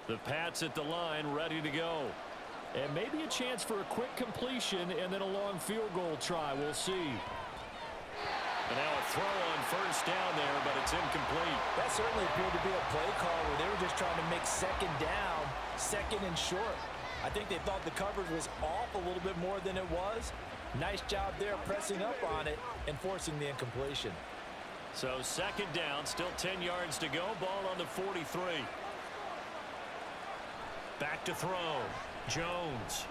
The Pats at the line, ready to go. And maybe a chance for a quick completion and then a long field goal try. We'll see. And now a throw on first down there, but it's incomplete. That certainly appeared to be a play call where they were just trying to make second down, second and short. I think they thought the coverage was off a little bit more than it was. Nice job there pressing up on it and forcing the incompletion. So second down, still 10 yards to go. Ball on the 43. Back to throw. Jones.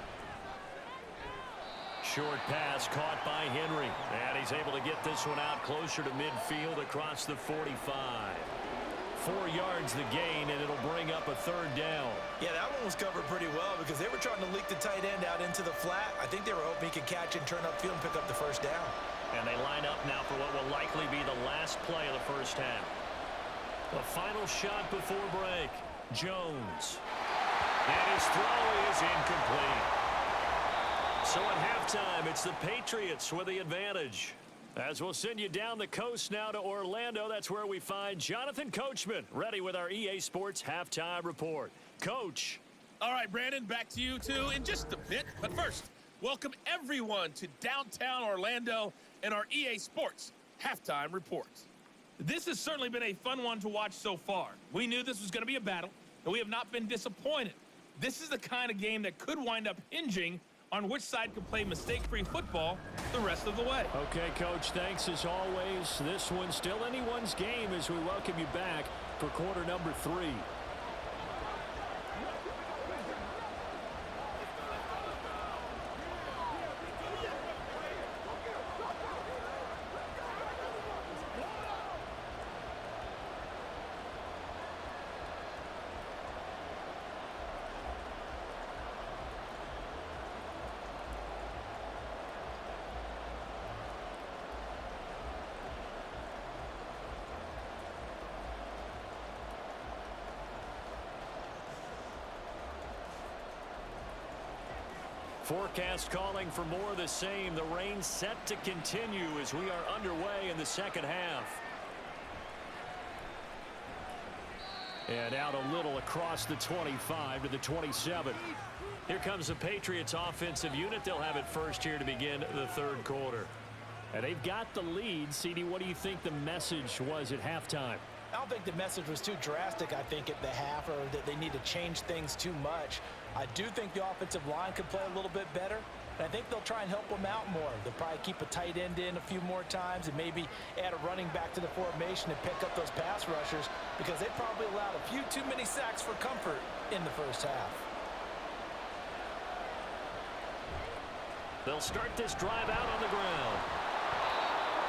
Short pass caught by Henry. And he's able to get this one out closer to midfield across the 45. 4 yards the gain, and it'll bring up a third down. Yeah, that one was covered pretty well because they were trying to leak the tight end out into the flat. I think they were hoping he could catch and turn upfield and pick up the first down. And they line up now for what will likely be the last play of the first half. The final shot before break. Jones. And his throw is incomplete. So at halftime, it's the Patriots with the advantage. As we'll send you down the coast now to Orlando, that's where we find Jonathan Coachman, ready with our EA Sports Halftime Report. Coach. All right, Brandon, back to you two in just a bit. But first, welcome everyone to downtown Orlando and our EA Sports Halftime Report. This has certainly been a fun one to watch so far. We knew this was going to be a battle, and we have not been disappointed. This is the kind of game that could wind up hinging on which side can play mistake-free football the rest of the way. Okay, Coach, thanks as always. This one's still anyone's game as we welcome you back for quarter number 3. Forecast calling for more of the same. The rain set to continue as we are underway in the second half. And out a little across the 25 to the 27. Here comes the Patriots offensive unit. They'll have it first here to begin the third quarter. And they've got the lead. CD, what do you think the message was at halftime? I don't think the message was too drastic, I think, at the half, or that they need to change things too much. I do think the offensive line could play a little bit better, and I think they'll try and help them out more. They'll probably keep a tight end in a few more times and maybe add a running back to the formation and pick up those pass rushers because they probably allowed a few too many sacks for comfort in the first half. They'll start this drive out on the ground.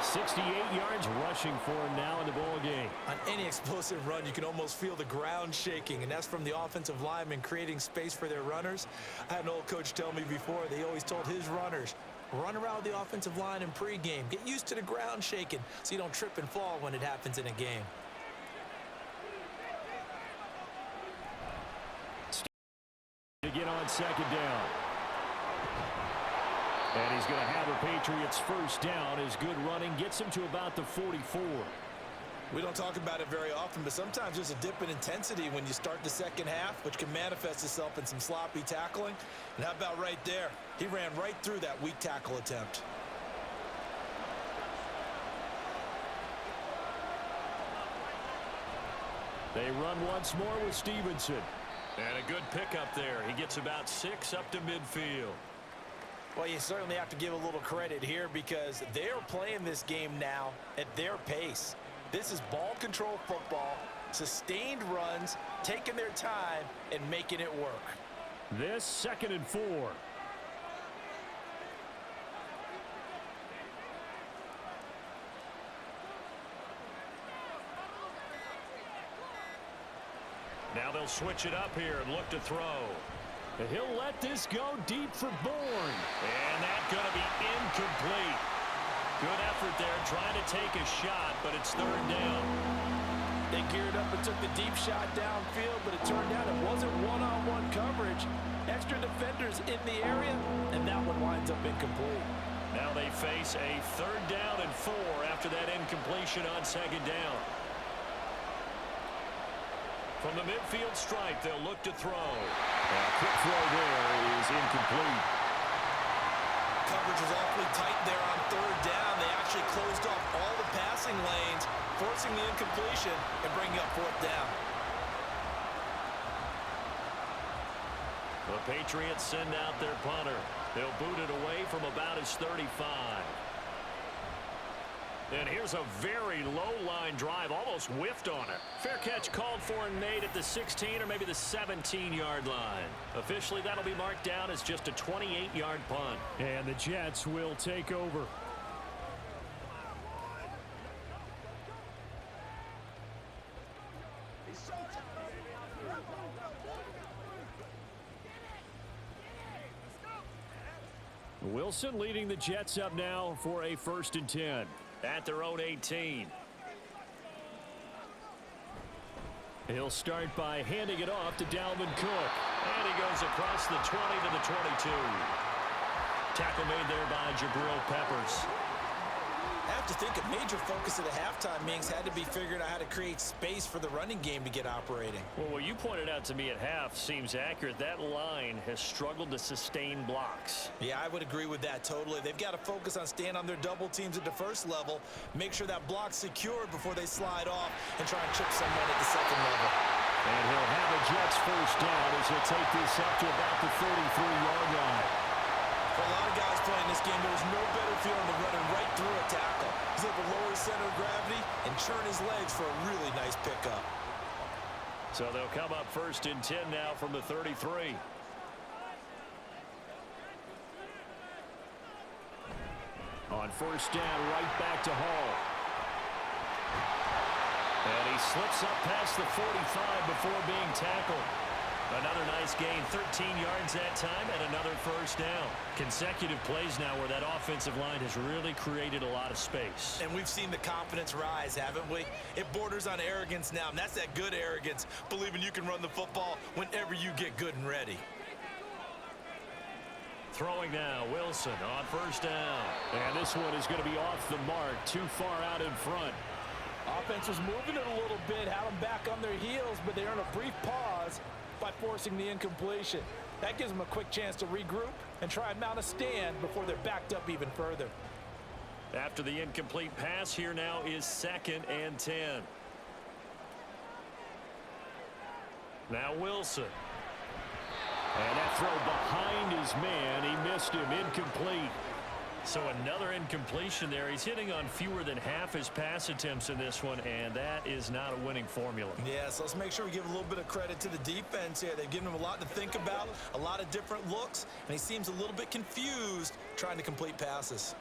68 yards rushing for him now in the ball game. On any explosive run, you can almost feel the ground shaking, and that's from the offensive linemen creating space for their runners. I had an old coach tell me before, they always told his runners, run around the offensive line in pregame. Get used to the ground shaking so you don't trip and fall when it happens in a game. To get on second down. And he's going to have a Patriots first down as good running gets him to about the 44. We don't talk about it very often, but sometimes there's a dip in intensity when you start the second half, which can manifest itself in some sloppy tackling. And how about right there? He ran right through that weak tackle attempt. They run once more with Stevenson. And a good pickup there. He gets about 6 up to midfield. Well, you certainly have to give a little credit here because they're playing this game now at their pace. This is ball control football, sustained runs, taking their time, and making it work. This 2nd and 4. Now they'll switch it up here and look to throw. He'll let this go deep for Bourne. And that's going to be incomplete. Good effort there trying to take a shot, but it's 3rd down. They geared up and took the deep shot downfield, but it turned out it wasn't one-on-one coverage. Extra defenders in the area, and that one winds up incomplete. Now they face a 3rd down and 4 after that incompletion on 2nd down. From the midfield stripe, they'll look to throw. A quick throw there is incomplete. Coverage was awfully tight there on 3rd down. They actually closed off all the passing lanes, forcing the incompletion and bringing up 4th down. The Patriots send out their punter. They'll boot it away from about his 35. And here's a very low-line drive, almost whiffed on it. Fair catch called for and made at the 16 or maybe the 17-yard line. Officially, that'll be marked down as just a 28-yard punt. And the Jets will take over. Wilson leading the Jets up now for a 1st and 10. At their own 18. He'll start by handing it off to Dalvin Cook. And he goes across the 20 to the 22. Tackle made there by Jabril Peppers. I have to think a major focus of the halftime meetings had to be figuring out how to create space for the running game to get operating. Well, what you pointed out to me at half seems accurate. That line has struggled to sustain blocks. Yeah, I would agree with that totally. They've got to focus on staying on their double teams at the 1st level, make sure that block's secured before they slide off and try and chip someone at the 2nd level. And he'll have a Jets 1st down as he'll take this up to about the 33-yard line. For a lot of guys playing this game, there was no better feeling than running right through a tackle. He's able to lower his center of gravity and churn his legs for a really nice pickup. So they'll come up 1st and 10 now from the 33. On 1st down, right back to Hall. And he slips up past the 45 before being tackled. Another nice gain, 13 yards that time, and another 1st down. Consecutive plays now where that offensive line has really created a lot of space. And we've seen the confidence rise, haven't we? It borders on arrogance now, and that's that good arrogance, believing you can run the football whenever you get good and ready. Throwing now, Wilson on 1st down. And this one is going to be off the mark, too far out in front. Offense was moving it a little bit, had them back on their heels, but they earned a brief pause by forcing the incompletion. That gives them a quick chance to regroup and try and mount a stand before they're backed up even further. After the incomplete pass, here now is 2nd and 10. Now Wilson. And that throw behind his man, he missed him, incomplete. So another incompletion there. He's hitting on fewer than half his pass attempts in this one, and that is not a winning formula. Yeah, so let's make sure we give a little bit of credit to the defense here. They've given him a lot to think about, a lot of different looks, and he seems a little bit confused trying to complete passes.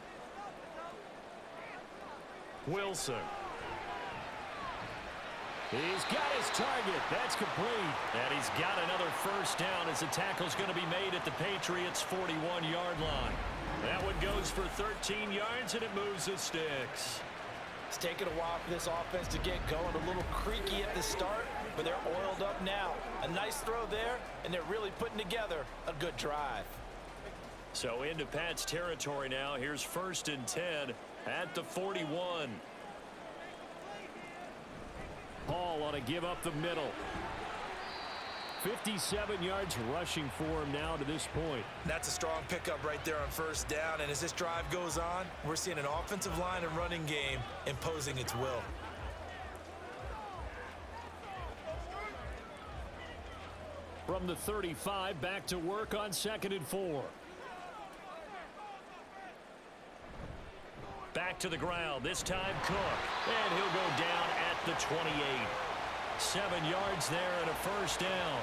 Wilson. He's got his target. That's complete. And he's got another 1st down as the tackle's going to be made at the Patriots' 41-yard line. That one goes for 13 yards, and it moves the sticks. It's taken a while for this offense to get going. A little creaky at the start, but they're oiled up now. A nice throw there, and they're really putting together a good drive. So into Pat's territory now. Here's 1st and 10 at the 41. Hall on a give up the middle. 57 yards rushing for him now to this point. That's a strong pickup right there on 1st down. And as this drive goes on, we're seeing an offensive line and running game imposing its will. From the 35, back to work on 2nd and 4. Back to the ground, this time Cook. And he'll go down at the 28. 7 yards there and a first down.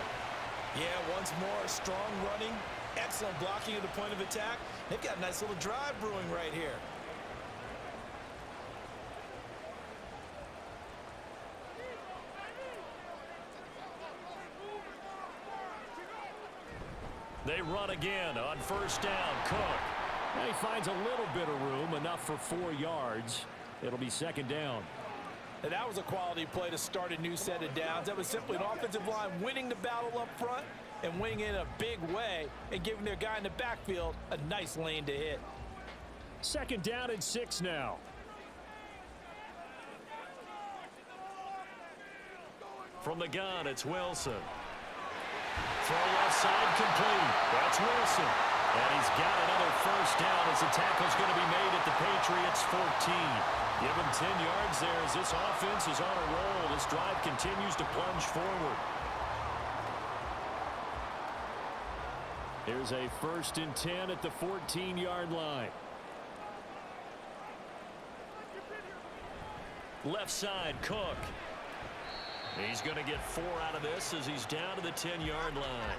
Yeah, once more, strong running, excellent blocking at the point of attack. They've got a nice little drive brewing right here. They run again on first down. Cook. Now he finds a little bit of room, enough for 4 yards. It'll be 2nd down. And that was a quality play to start a new set of downs. That was simply an offensive line winning the battle up front and winning it in a big way and giving their guy in the backfield a nice lane to hit. 2nd down and 6 now. From the gun, it's Wilson. Throw left side complete. That's Wilson. And he's got another first down as the tackle's going to be made at the Patriots 14. Give him 10 yards there as this offense is on a roll. This drive continues to plunge forward. Here's a 1st and 10 at the 14-yard line. Left side, Cook. He's going to get 4 out of this as he's down to the 10-yard line.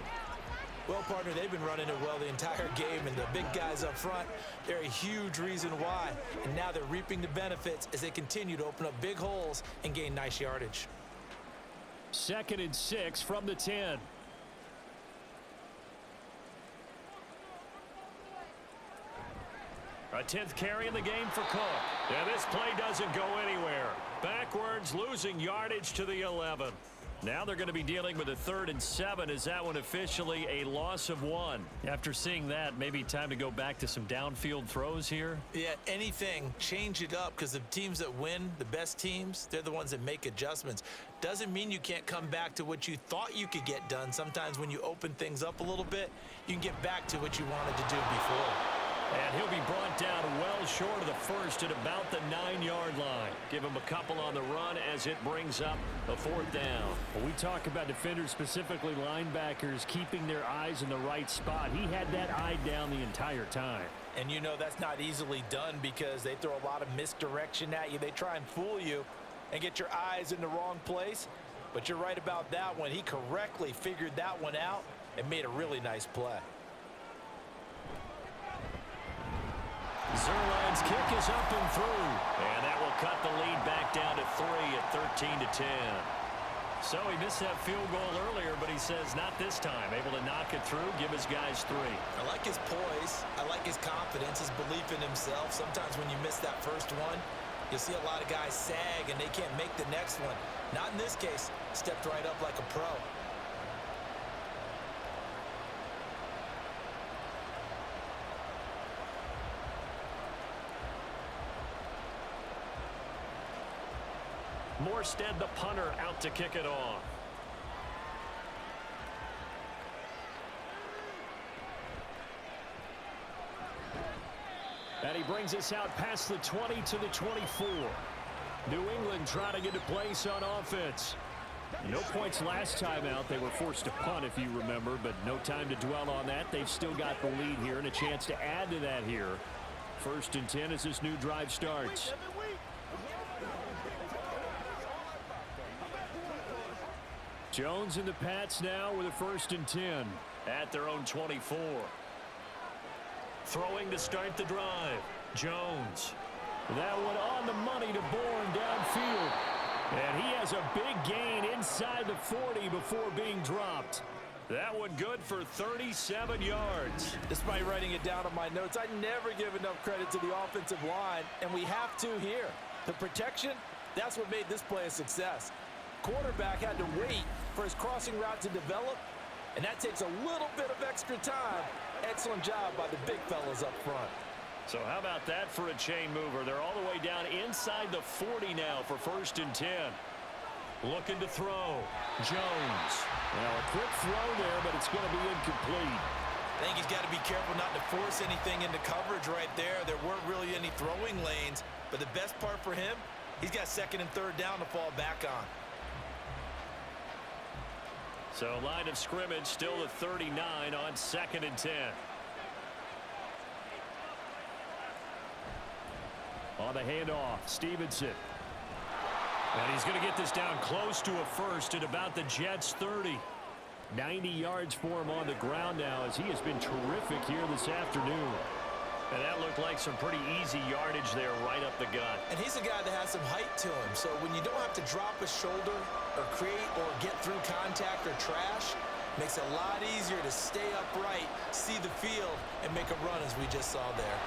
Well, partner, they've been running it well the entire game, and the big guys up front, they're a huge reason why. And now they're reaping the benefits as they continue to open up big holes and gain nice yardage. 2nd and 6 from the 10. A 10th carry in the game for Cook. And this play doesn't go anywhere. Backwards, losing yardage to the 11. Now they're going to be dealing with a 3rd and 7. Is that one officially a loss of 1? After seeing that, maybe time to go back to some downfield throws here? Yeah, anything. Change it up, because the teams that win, the best teams, they're the ones that make adjustments. Doesn't mean you can't come back to what you thought you could get done. Sometimes when you open things up a little bit, you can get back to what you wanted to do before. And he'll be brought down well short of the first at about the 9-yard line. Give him a couple on the run as it brings up a 4th down. When we talk about defenders, specifically linebackers, keeping their eyes in the right spot, he had that eye down the entire time. And you know that's not easily done because they throw a lot of misdirection at you. They try and fool you and get your eyes in the wrong place. But you're right about that one. He correctly figured that one out and made a really nice play. Zerline's kick is up and through. And that will cut the lead back down to 3 at 13-10. So he missed that field goal earlier, but he says not this time. Able to knock it through, give his guys 3. I like his poise. I like his confidence, his belief in himself. Sometimes when you miss that first one, you'll see a lot of guys sag and they can't make the next one. Not in this case. Stepped right up like a pro. Morstead, the punter, out to kick it off. And he brings us out past the 20 to the 24. New England trying to get a place on offense. No points last time out. They were forced to punt, if you remember, but no time to dwell on that. They've still got the lead here and a chance to add to that here. 1st and 10 as this new drive starts. Jones and the Pats now with a 1st and 10 at their own 24. Throwing to start the drive. Jones. That one on the money to Bourne downfield. And he has a big gain inside the 40 before being dropped. That one good for 37 yards. Despite writing it down on my notes, I never give enough credit to the offensive line, and we have to here. The protection, that's what made this play a success. Quarterback had to wait for his crossing route to develop, and that takes a little bit of extra time. Excellent job by the big fellas up front. So how about that for a chain mover? They're all the way down inside the 40 now for 1st and 10. Looking to throw. Jones. Well, a quick throw there, but it's going to be incomplete. I think he's got to be careful not to force anything into coverage right there. There weren't really any throwing lanes, but the best part for him, he's got 2nd and 3rd down to fall back on. So line of scrimmage still the 39 on 2nd and 10. On the handoff, Stevenson. And he's going to get this down close to a first at about the Jets' 30. 90 yards for him on the ground now as he has been terrific here this afternoon. And that looked like some pretty easy yardage there right up the gut. And he's a guy that has some height to him, so when you don't have to drop a shoulder or create or get through contact or trash, makes it a lot easier to stay upright, see the field, and make a run as we just saw there.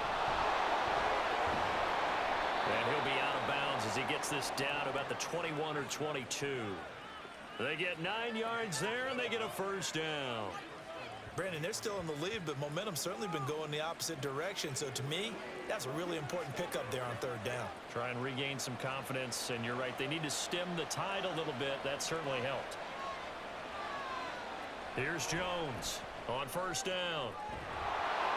And he'll be out of bounds as he gets this down about the 21 or 22. They get 9 yards there, and they get a first down. Brandon, they're still in the lead, but momentum's certainly been going the opposite direction. So to me, that's a really important pickup there on 3rd down. Try and regain some confidence, and you're right. They need to stem the tide a little bit. That certainly helped. Here's Jones on 1st down.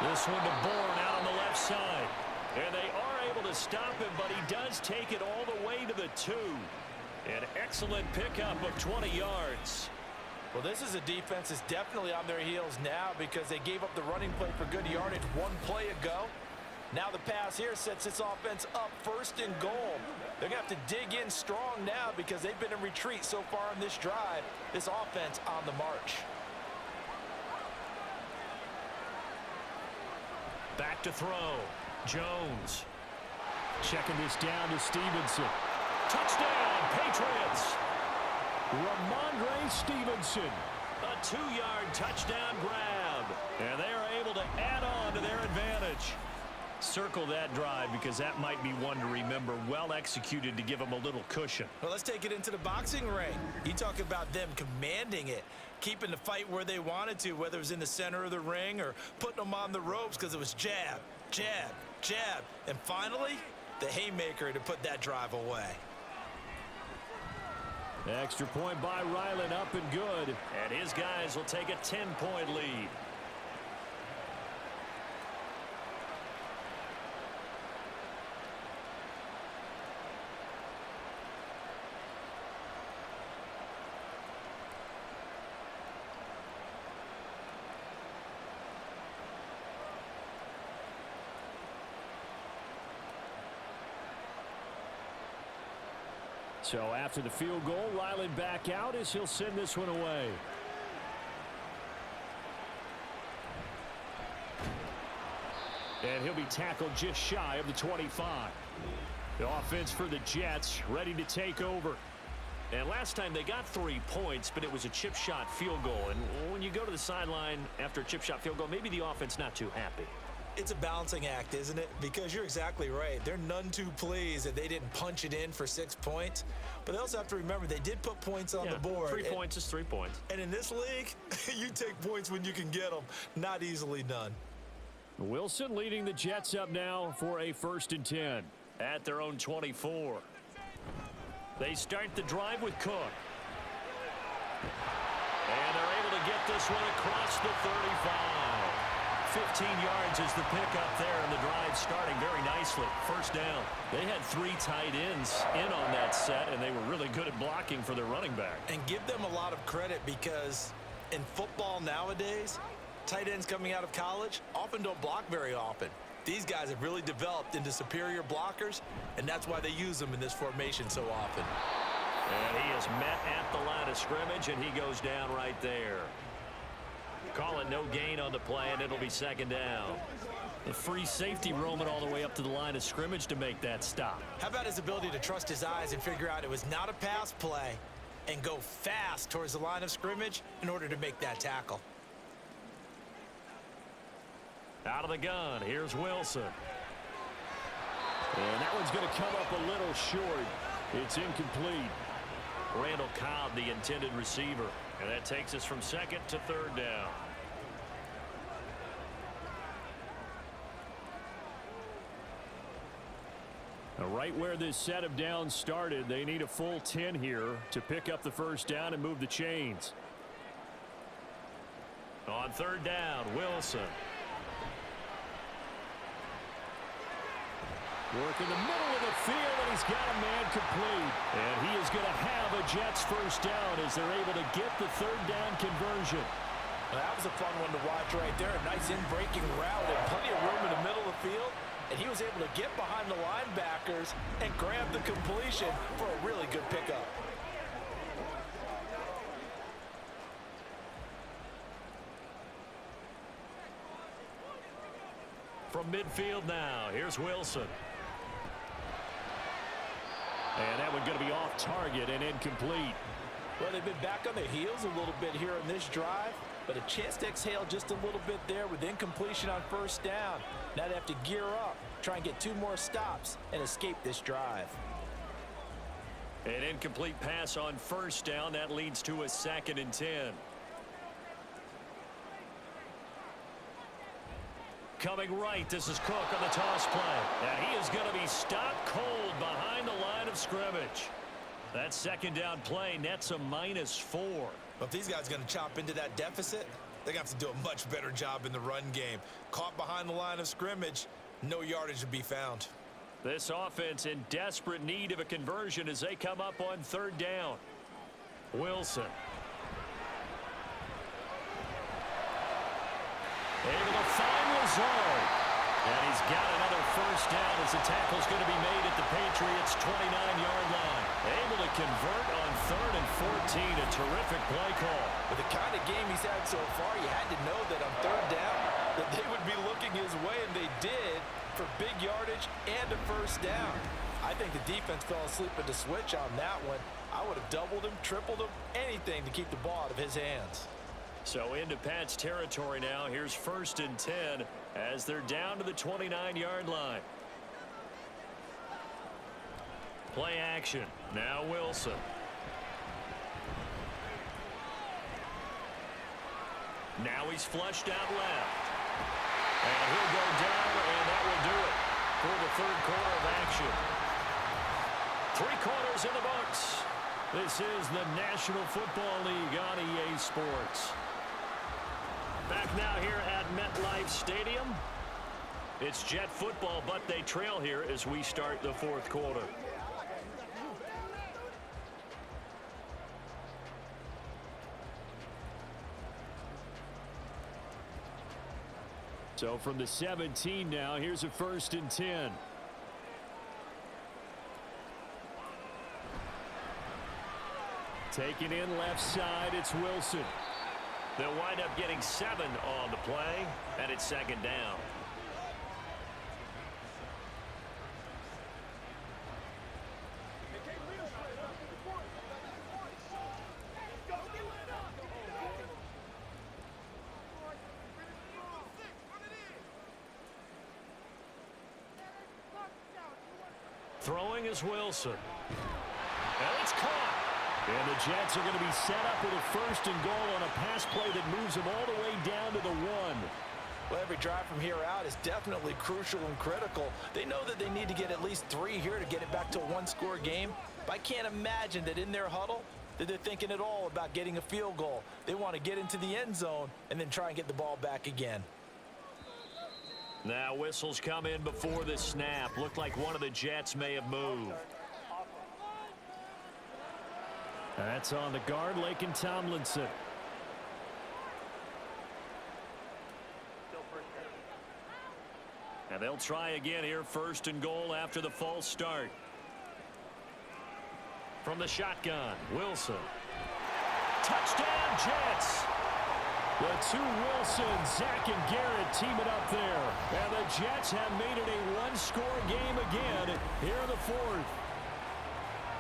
This one to Bourne out on the left side. And they are able to stop him, but he does take it all the way to the 2. An excellent pickup of 20 yards. Well, this is a defense that's definitely on their heels now because they gave up the running play for good yardage one play ago. Now the pass here sets this offense up 1st and goal. They're going to have to dig in strong now because they've been in retreat so far on this drive. This offense on the march. Back to throw. Jones. Checking this down to Stevenson. Touchdown, Patriots. Ramondre Stevenson. A 2-yard touchdown grab. And they are able to add on to their advantage. Circle that drive because that might be one to remember. Well executed to give them a little cushion. Well, let's take it into the boxing ring. You talk about them commanding it, keeping the fight where they wanted to, whether it was in the center of the ring or putting them on the ropes because it was jab, jab, jab. And finally, the haymaker to put that drive away. Extra point by Ryland, up and good. And his guys will take a 10-point lead. So after the field goal, Ryland back out as he'll send this one away. And he'll be tackled just shy of the 25. The offense for the Jets ready to take over. And last time they got 3 points, but it was a chip shot field goal. And when you go to the sideline after a chip shot field goal, maybe the offense not too happy. It's a balancing act, isn't it? Because you're exactly right. They're none too pleased that they didn't punch it in for 6 points. But they also have to remember they did put points on the board. 3 points is 3 points. And in this league, you take points when you can get them. Not easily done. Wilson leading the Jets up now for a 1st and 10. At their own 24. They start the drive with Cook. And they're able to get this one across the 35. 15 yards is the pickup there, and the drive starting very nicely. 1st down. They had 3 tight ends in on that set, and they were really good at blocking for their running back. And give them a lot of credit because in football nowadays, tight ends coming out of college often don't block very often. These guys have really developed into superior blockers, and that's why they use them in this formation so often. And he is met at the line of scrimmage, and he goes down right there. Call it no gain on the play, and it'll be 2nd down. The free safety roaming all the way up to the line of scrimmage to make that stop. How about his ability to trust his eyes and figure out it was not a pass play and go fast towards the line of scrimmage in order to make that tackle? Out of the gun, here's Wilson. And that one's going to come up a little short. It's incomplete. Randall Cobb, the intended receiver. And that takes us from 2nd to 3rd down. Now, right where this set of downs started, they need a full 10 here to pick up the 1st down and move the chains. On 3rd down, Wilson. Working the middle of the field, and he's got a man complete. And he is going to have a Jets first down as they're able to get the third down conversion. Well, that was a fun one to watch right there. A nice in-breaking route and plenty of room in the middle of the field. And he was able to get behind the linebackers and grab the completion for a really good pickup. From midfield now, here's Wilson. And that one going to be off target and incomplete. Well, they've been back on their heels a little bit here in this drive, but a chance to exhale just a little bit there with incompletion on first down. Now they have to gear up, try and get 2 more stops, and escape this drive. An incomplete pass on first down. That leads to a 2nd and 10. Coming right, this is Cook on the toss play. And he is going to be stopped cold behind the line of scrimmage. That 2nd down play nets a -4. Well, if these guys are going to chop into that deficit, they're going to have to do a much better job in the run game. Caught behind the line of scrimmage, no yardage to be found. This offense in desperate need of a conversion as they come up on 3rd down. Wilson. Able to find Lazard. And he's got another first down as the tackle's going to be made at the Patriots' 29-yard line. Able to convert on 3rd and 14. A terrific play call. With the kind of game he's had so far, you had to know that on 3rd down that they would be looking his way, and they did for big yardage and a first down. I think the defense fell asleep at the switch on that one. I would have doubled him, tripled him, anything to keep the ball out of his hands. So into Pat's territory now. Here's 1st and 10 as they're down to the 29-yard line. Play action. Now Wilson. Now he's flushed out left. And he'll go down, and that will do it for the 3rd quarter of action. 3 quarters in the books. This is the National Football League on EA Sports. Back now here at MetLife Stadium. It's Jet football, but they trail here as we start the 4th quarter. So from the 17 now, here's a 1st and 10. Taking in left side, it's Wilson. They'll wind up getting 7 on the play, and it's 2nd down. Throwing is Wilson. And it's caught. And the Jets are going to be set up with a 1st and goal on a pass play that moves them all the way down to the 1. Well, every drive from here out is definitely crucial and critical. They know that they need to get at least 3 here to get it back to a 1-score game. But I can't imagine that in their huddle that they're thinking at all about getting a field goal. They want to get into the end zone and then try and get the ball back again. Now whistles come in before the snap. Looked like one of the Jets may have moved. That's on the guard, Laken Tomlinson. And they'll try again here, 1st and goal after the false start. From the shotgun, Wilson. Touchdown, Jets! The 2 Wilsons, Zach and Garrett teaming up there. And the Jets have made it a 1-score game again here in the 4th.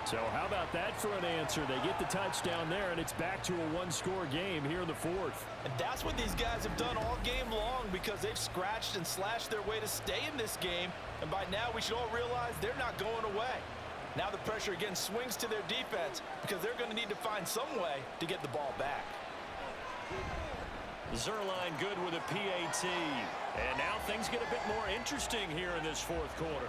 So how about that for an answer? They get the touchdown there, and it's back to a 1-score game here in the 4th. And that's what these guys have done all game long because they've scratched and slashed their way to stay in this game. And by now, we should all realize they're not going away. Now the pressure again swings to their defense because they're going to need to find some way to get the ball back. Zerline good with a PAT. And now things get a bit more interesting here in this 4th quarter.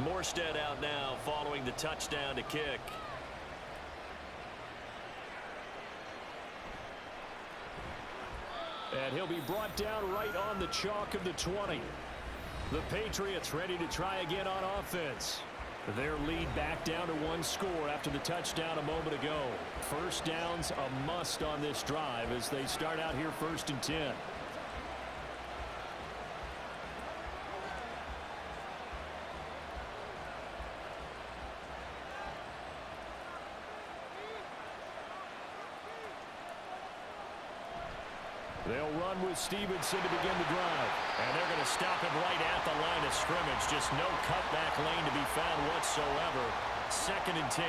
Morstead out now following the touchdown to kick. And he'll be brought down right on the chalk of the 20. The Patriots ready to try again on offense. Their lead back down to 1 score after the touchdown a moment ago. First down's a must on this drive as they start out here 1st and 10. They'll run with Stevenson to begin the drive. And they're going to stop him right at the line of scrimmage. Just no cutback lane to be found whatsoever. 2nd and 10.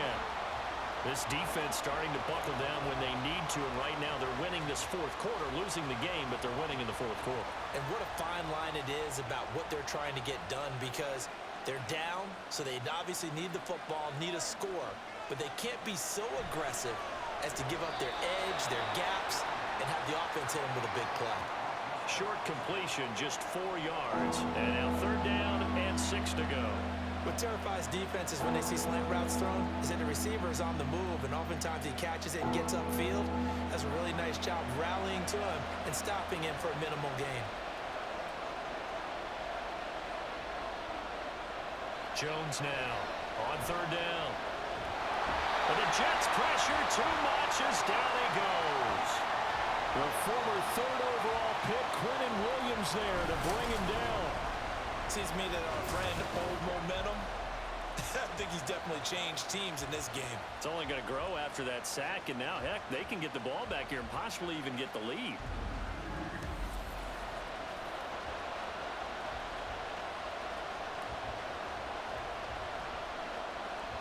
This defense starting to buckle down when they need to. And right now they're winning this 4th quarter, losing the game, but they're winning in the 4th quarter. And what a fine line it is about what they're trying to get done, because they're down, so they obviously need the football, need a score. But they can't be so aggressive as to give up their edge, their gaps, and have the offense hit them with a big play. Short completion, just 4 yards. And now 3rd down and 6 to go. What terrifies defenses when they see slant routes thrown is that the receiver is on the move, and oftentimes he catches it and gets upfield. Does a really nice job rallying to him and stopping him for a minimal gain. Jones now on 3rd down. But the Jets pressure too much as down he goes. The former 3rd overall pick, Quentin Williams, there to bring him down. Seems to me that our friend, old momentum, I think he's definitely changed teams in this game. It's only going to grow after that sack, and now, heck, they can get the ball back here and possibly even get the lead.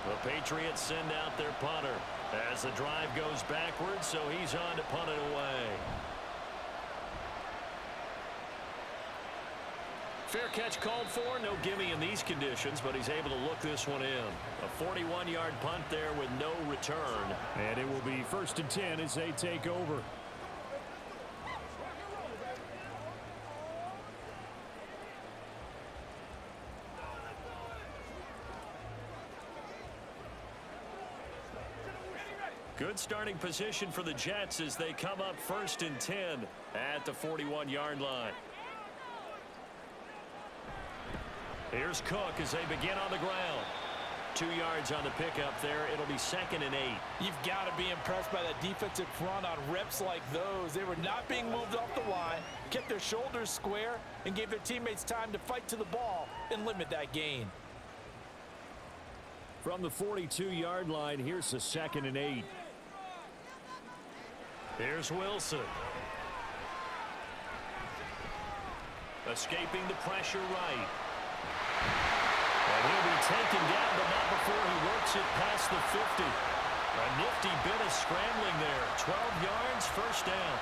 The Patriots send out their punter as the drive goes backwards, so he's on to punt it away. Fair catch called for. No gimme in these conditions, but he's able to look this one in. A 41-yard punt there with no return. And it will be 1st and 10 as they take over. Good starting position for the Jets as they come up 1st and 10 at the 41-yard line. Here's Cook as they begin on the ground. 2 yards on the pickup there. It'll be 2nd and 8. You've got to be impressed by that defensive front on reps like those. They were not being moved off the line, kept their shoulders square, and gave their teammates time to fight to the ball and limit that gain. From the 42-yard line, here's the 2nd and 8. Here's Wilson. Escaping the pressure right. And he'll be taken down, but not before he works it past the 50. A nifty bit of scrambling there. 12 yards, 1st down.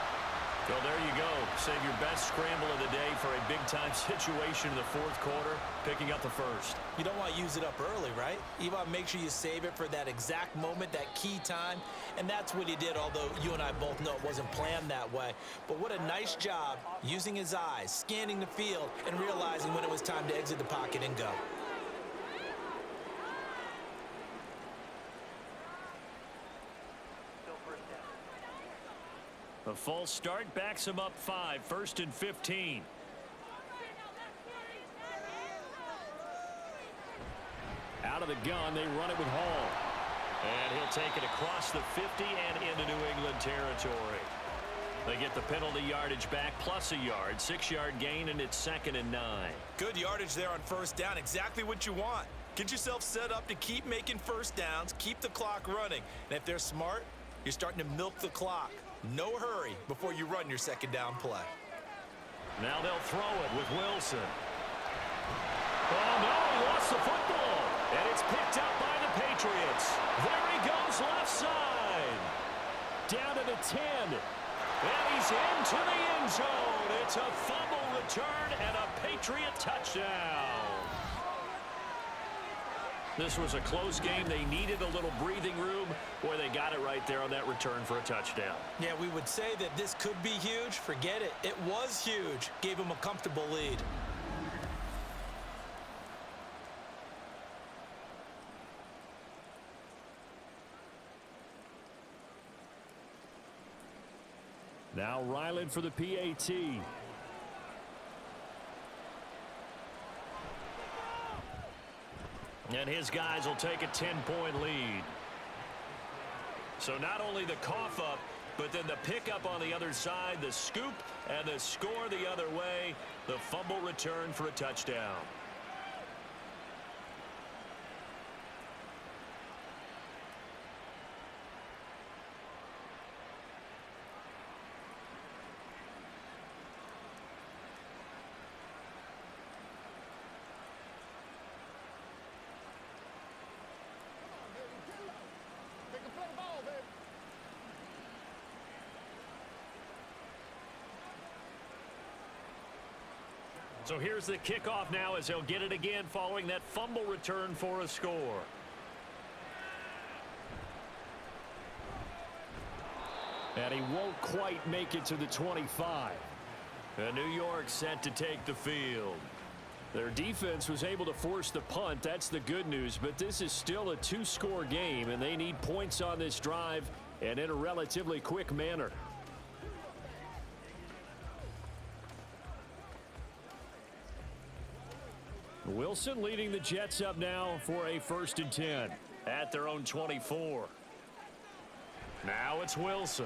So there you go. Save your best scramble of the day for a big-time situation in the 4th quarter, picking up the 1st. You don't want to use it up early, right? You want to make sure you save it for that exact moment, that key time. And that's what he did, although you and I both know it wasn't planned that way. But what a nice job using his eyes, scanning the field, and realizing when it was time to exit the pocket and go. A false start backs him up 5, 1st and 15. Out of the gun, they run it with Hall. And he'll take it across the 50 and into New England territory. They get the penalty yardage back plus a yard, 6-yard gain, and it's 2nd and 9. Good yardage there on 1st down, exactly what you want. Get yourself set up to keep making 1st downs, keep the clock running. And if they're smart, you're starting to milk the clock. No hurry before you run your 2nd down play. Now they'll throw it with Wilson. Oh, no, he lost the football. And it's picked up by the Patriots. There he goes left side. Down to the 10. And he's into the end zone. It's a fumble return and a Patriot touchdown. This was a close game. They needed a little breathing room. Boy, they got it right there on that return for a touchdown. Yeah, we would say that this could be huge. Forget it. It was huge. Gave him a comfortable lead. Now Ryland for the PAT. And his guys will take a 10-point lead. So not only the cough up, but then the pickup on the other side, the scoop, and the score the other way. The fumble return for a touchdown. So here's the kickoff now as he'll get it again following that fumble return for a score. And he won't quite make it to the 25. And New York set to take the field. Their defense was able to force the punt. That's the good news. But this is still a two-score game, and they need points on this drive and in a relatively quick manner. Wilson leading the Jets up now for a 1st and 10. At their own 24. Now it's Wilson.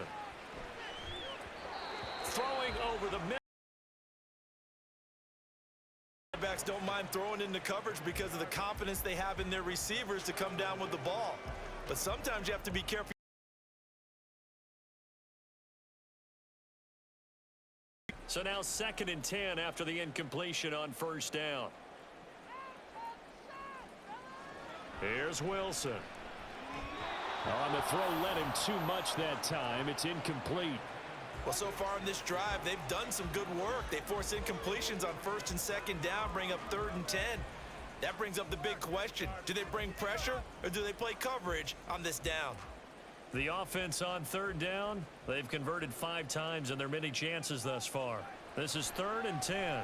Throwing over the middle. Backs don't mind throwing into coverage because of the confidence they have in their receivers to come down with the ball. But sometimes you have to be careful. So now 2nd and 10 after the incompletion on 1st down. Here's Wilson. On the throw, led him too much that time. It's incomplete. Well, so far in this drive, they've done some good work. They force incompletions on 1st and 2nd down, bring up 3rd and 10. That brings up the big question. Do they bring pressure or do they play coverage on this down? The offense on 3rd down, they've converted 5 times in their many chances thus far. This is 3rd and 10.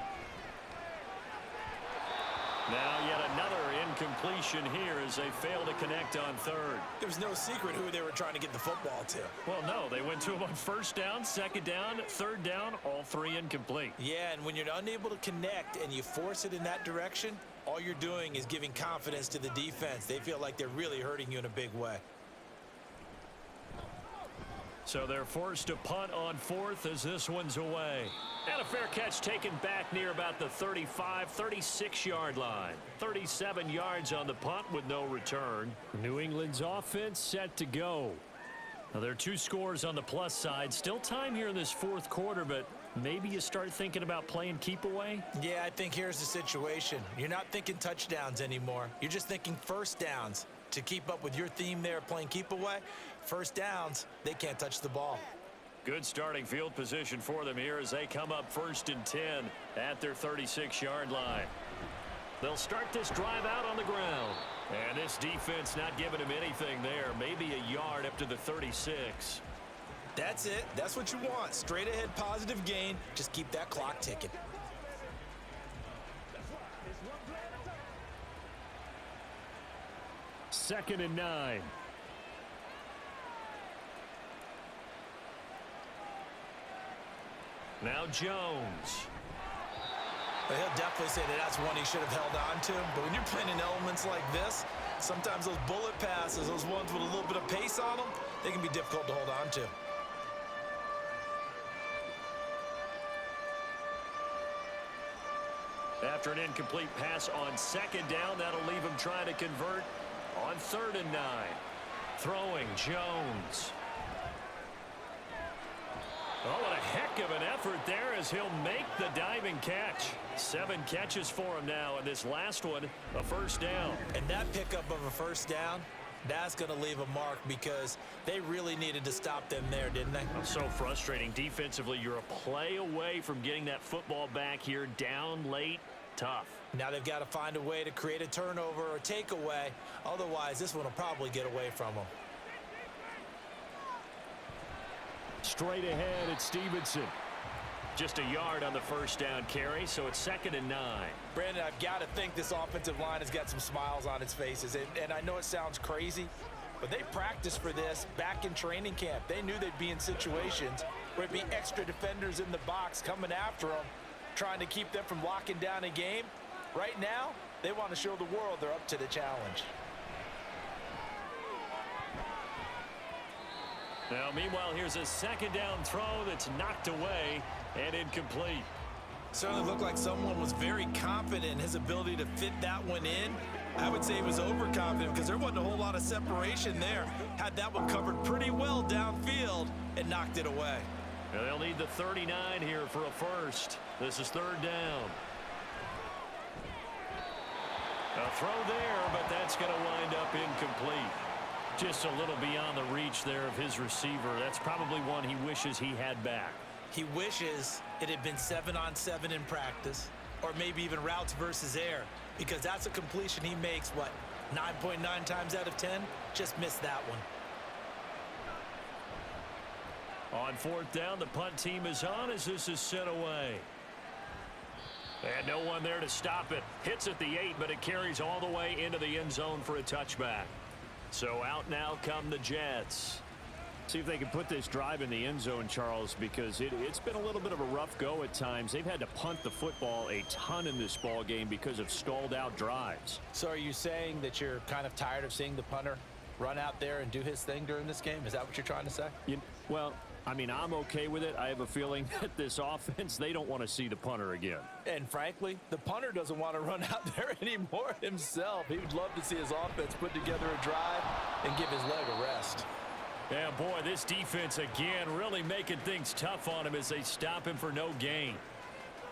Now yet another incompletion here as they fail to connect on 3rd. There's no secret who they were trying to get the football to. Well, no, they went to him on 1st down, 2nd down, 3rd down, all 3 incomplete. Yeah, and when you're unable to connect and you force it in that direction, all you're doing is giving confidence to the defense. They feel like they're really hurting you in a big way. So they're forced to punt on 4th as this one's away. And a fair catch taken back near about the 35, 36-yard line. 37 yards on the punt with no return. New England's offense set to go. Now there are 2 scores on the plus side. Still time here in this 4th quarter, but maybe you start thinking about playing keep away? Yeah, I think here's the situation. You're not thinking touchdowns anymore. You're just thinking 1st downs. To keep up with your theme there, playing keep away, 1st downs, they can't touch the ball. Good starting field position for them here as they come up 1st and 10 at their 36-yard line. They'll start this drive out on the ground. And this defense not giving him anything there. Maybe a yard up to the 36. That's it. That's what you want. Straight ahead positive gain. Just keep that clock ticking. Second and 9. Now Jones. Well, he'll definitely say that that's one he should have held on to. But when you're playing in elements like this, sometimes those bullet passes, those ones with a little bit of pace on them, they can be difficult to hold on to. After an incomplete pass on 2nd down, that'll leave him trying to convert on 3rd and 9. Throwing Jones. Oh, what a heck of an effort there as he'll make the diving catch. 7 catches for him now, and this last one, a 1st down. And that pickup of a 1st down, that's going to leave a mark because they really needed to stop them there, didn't they? So frustrating. Defensively, you're a play away from getting that football back here, down late. Tough. Now they've got to find a way to create a turnover or takeaway. Otherwise, this one will probably get away from them. Straight ahead, it's Stevenson. Just a yard on the 1st down carry, so it's 2nd and 9. Brandon, I've got to think this offensive line has got some smiles on its faces. And I know it sounds crazy, But they practiced for this back in training camp. They knew they'd be in situations where it'd be extra defenders in the box coming after them, trying to keep them from locking down a game. Right now, they want to show the world they're up to the challenge. Now, meanwhile, here's a second down throw that's knocked away and incomplete. Certainly looked like someone was very confident in his ability to fit that one in. I would say he was overconfident because there wasn't a whole lot of separation there. Had that one covered pretty well downfield and knocked it away. And they'll need the 39 here for a first. This is third down. A throw there, but that's going to wind up incomplete. Just a little beyond the reach there of his receiver. That's probably one he wishes he had back. He wishes it had been 7-on-7 in practice, or maybe even routes versus air, because that's a completion he makes, 9.9 times out of 10? Just missed that one. On fourth down, the punt team is on as this is sent away. And no one there to stop it. Hits at the 8, but it carries all the way into the end zone for a touchback. So out now come the Jets. See if they can put this drive in the end zone, Charles, because it's been a little bit of a rough go at times. They've had to punt the football a ton in this ball game because of stalled out drives. So are you saying that you're kind of tired of seeing the punter run out there and do his thing during this game? Is that what you're trying to say? Well, I mean, I'm okay with it. I have a feeling that this offense, they don't want to see the punter again. And frankly, the punter doesn't want to run out there anymore himself. He would love to see his offense put together a drive and give his leg a rest. Yeah, boy, this defense again really making things tough on him as they stop him for no gain.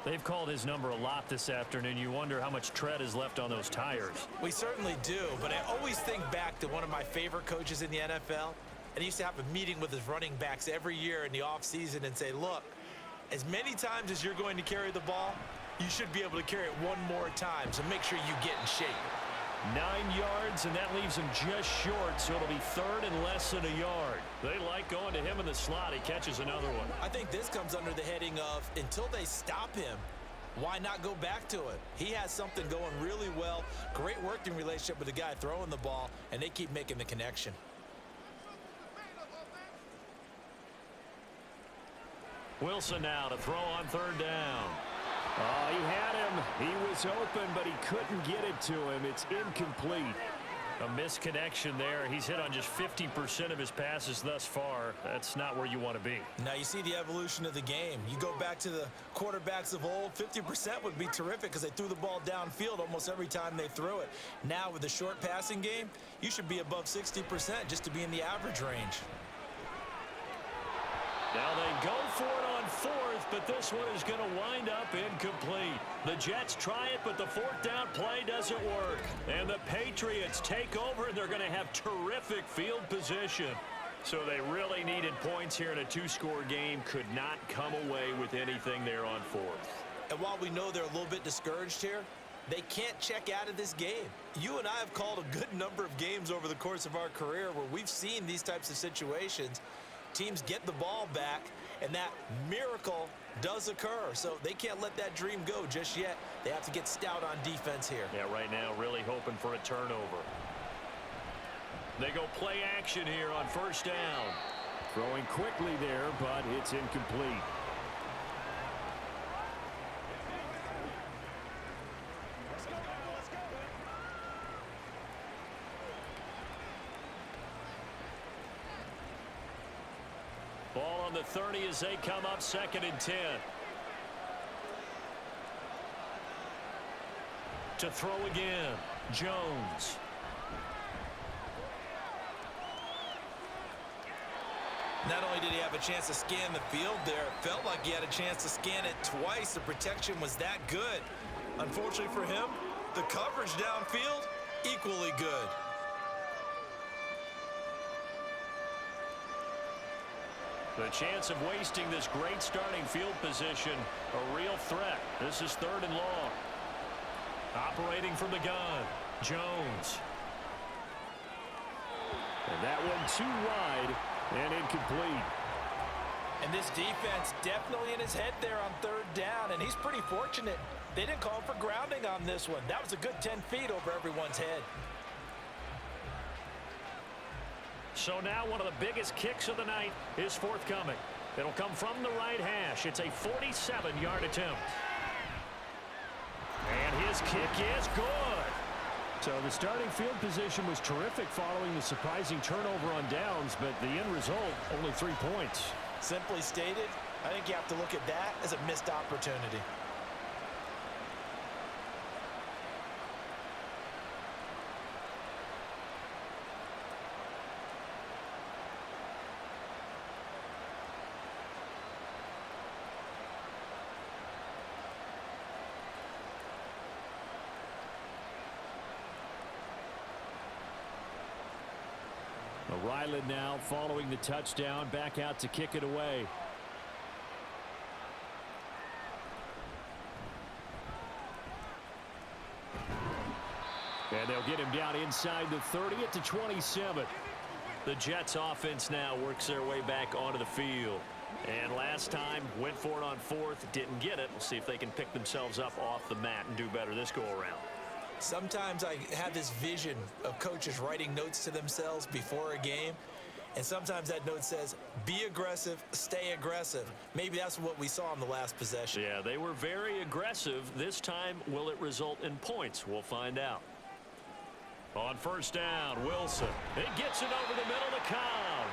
They've called his number a lot this afternoon. You wonder how much tread is left on those tires. We certainly do, but I always think back to one of my favorite coaches in the NFL. And he used to have a meeting with his running backs every year in the offseason and say, look, as many times as you're going to carry the ball, you should be able to carry it one more time, so make sure you get in shape. 9 yards, and that leaves him just short, so it'll be third and less than a yard. They like going to him in the slot. He catches another one. I think this comes under the heading of, until they stop him, why not go back to it? He has something going really well, great working relationship with the guy throwing the ball, and they keep making the connection. Wilson now to throw on third down. Oh, he had him. He was open, but he couldn't get it to him. It's incomplete. A misconnection there. He's hit on just 50% of his passes thus far. That's not where you want to be. Now you see the evolution of the game. You go back to the quarterbacks of old, 50% would be terrific because they threw the ball downfield almost every time they threw it. Now with the short passing game, you should be above 60% just to be in the average range. Now they go for it on fourth, but this one is going to wind up incomplete. The Jets try it, but the fourth down play doesn't work. And the Patriots take over, and they're going to have terrific field position. So they really needed points here in a two-score game. Could not come away with anything there on fourth. And while we know they're a little bit discouraged here, they can't check out of this game. You and I have called a good number of games over the course of our career where we've seen these types of situations. Teams get the ball back, and that miracle does occur. So they can't let that dream go just yet. They have to get stout on defense here. Yeah, right now really hoping for a turnover. They go play action here on first down. Throwing quickly there, but it's incomplete. Ball on the 30 as they come up, 2nd and 10. To throw again, Jones. Not only did he have a chance to scan the field there, it felt like he had a chance to scan it twice. The protection was that good. Unfortunately for him, the coverage downfield, equally good. The chance of wasting this great starting field position, a real threat. This is 3rd and long. Operating from the gun, Jones. And that one too wide and incomplete. And this defense definitely in his head there on 3rd down, and he's pretty fortunate. They didn't call for grounding on this one. That was a good 10 feet over everyone's head. So now one of the biggest kicks of the night is forthcoming. It'll come from the right hash. It's a 47-yard attempt. And his kick is good. So the starting field position was terrific following the surprising turnover on downs, but the end result, only 3 points. Simply stated, I think you have to look at that as a missed opportunity. Ryland now following the touchdown, back out to kick it away. And they'll get him down inside the 30 at the 27. The Jets offense now works their way back onto the field. And last time, went for it on fourth, didn't get it. We'll see if they can pick themselves up off the mat and do better this go-around. Sometimes I have this vision of coaches writing notes to themselves before a game, and sometimes that note says, be aggressive, stay aggressive. Maybe that's what we saw in the last possession. Yeah, they were very aggressive. This time, will it result in points? We'll find out. On first down, Wilson. It gets it over the middle to Cobb.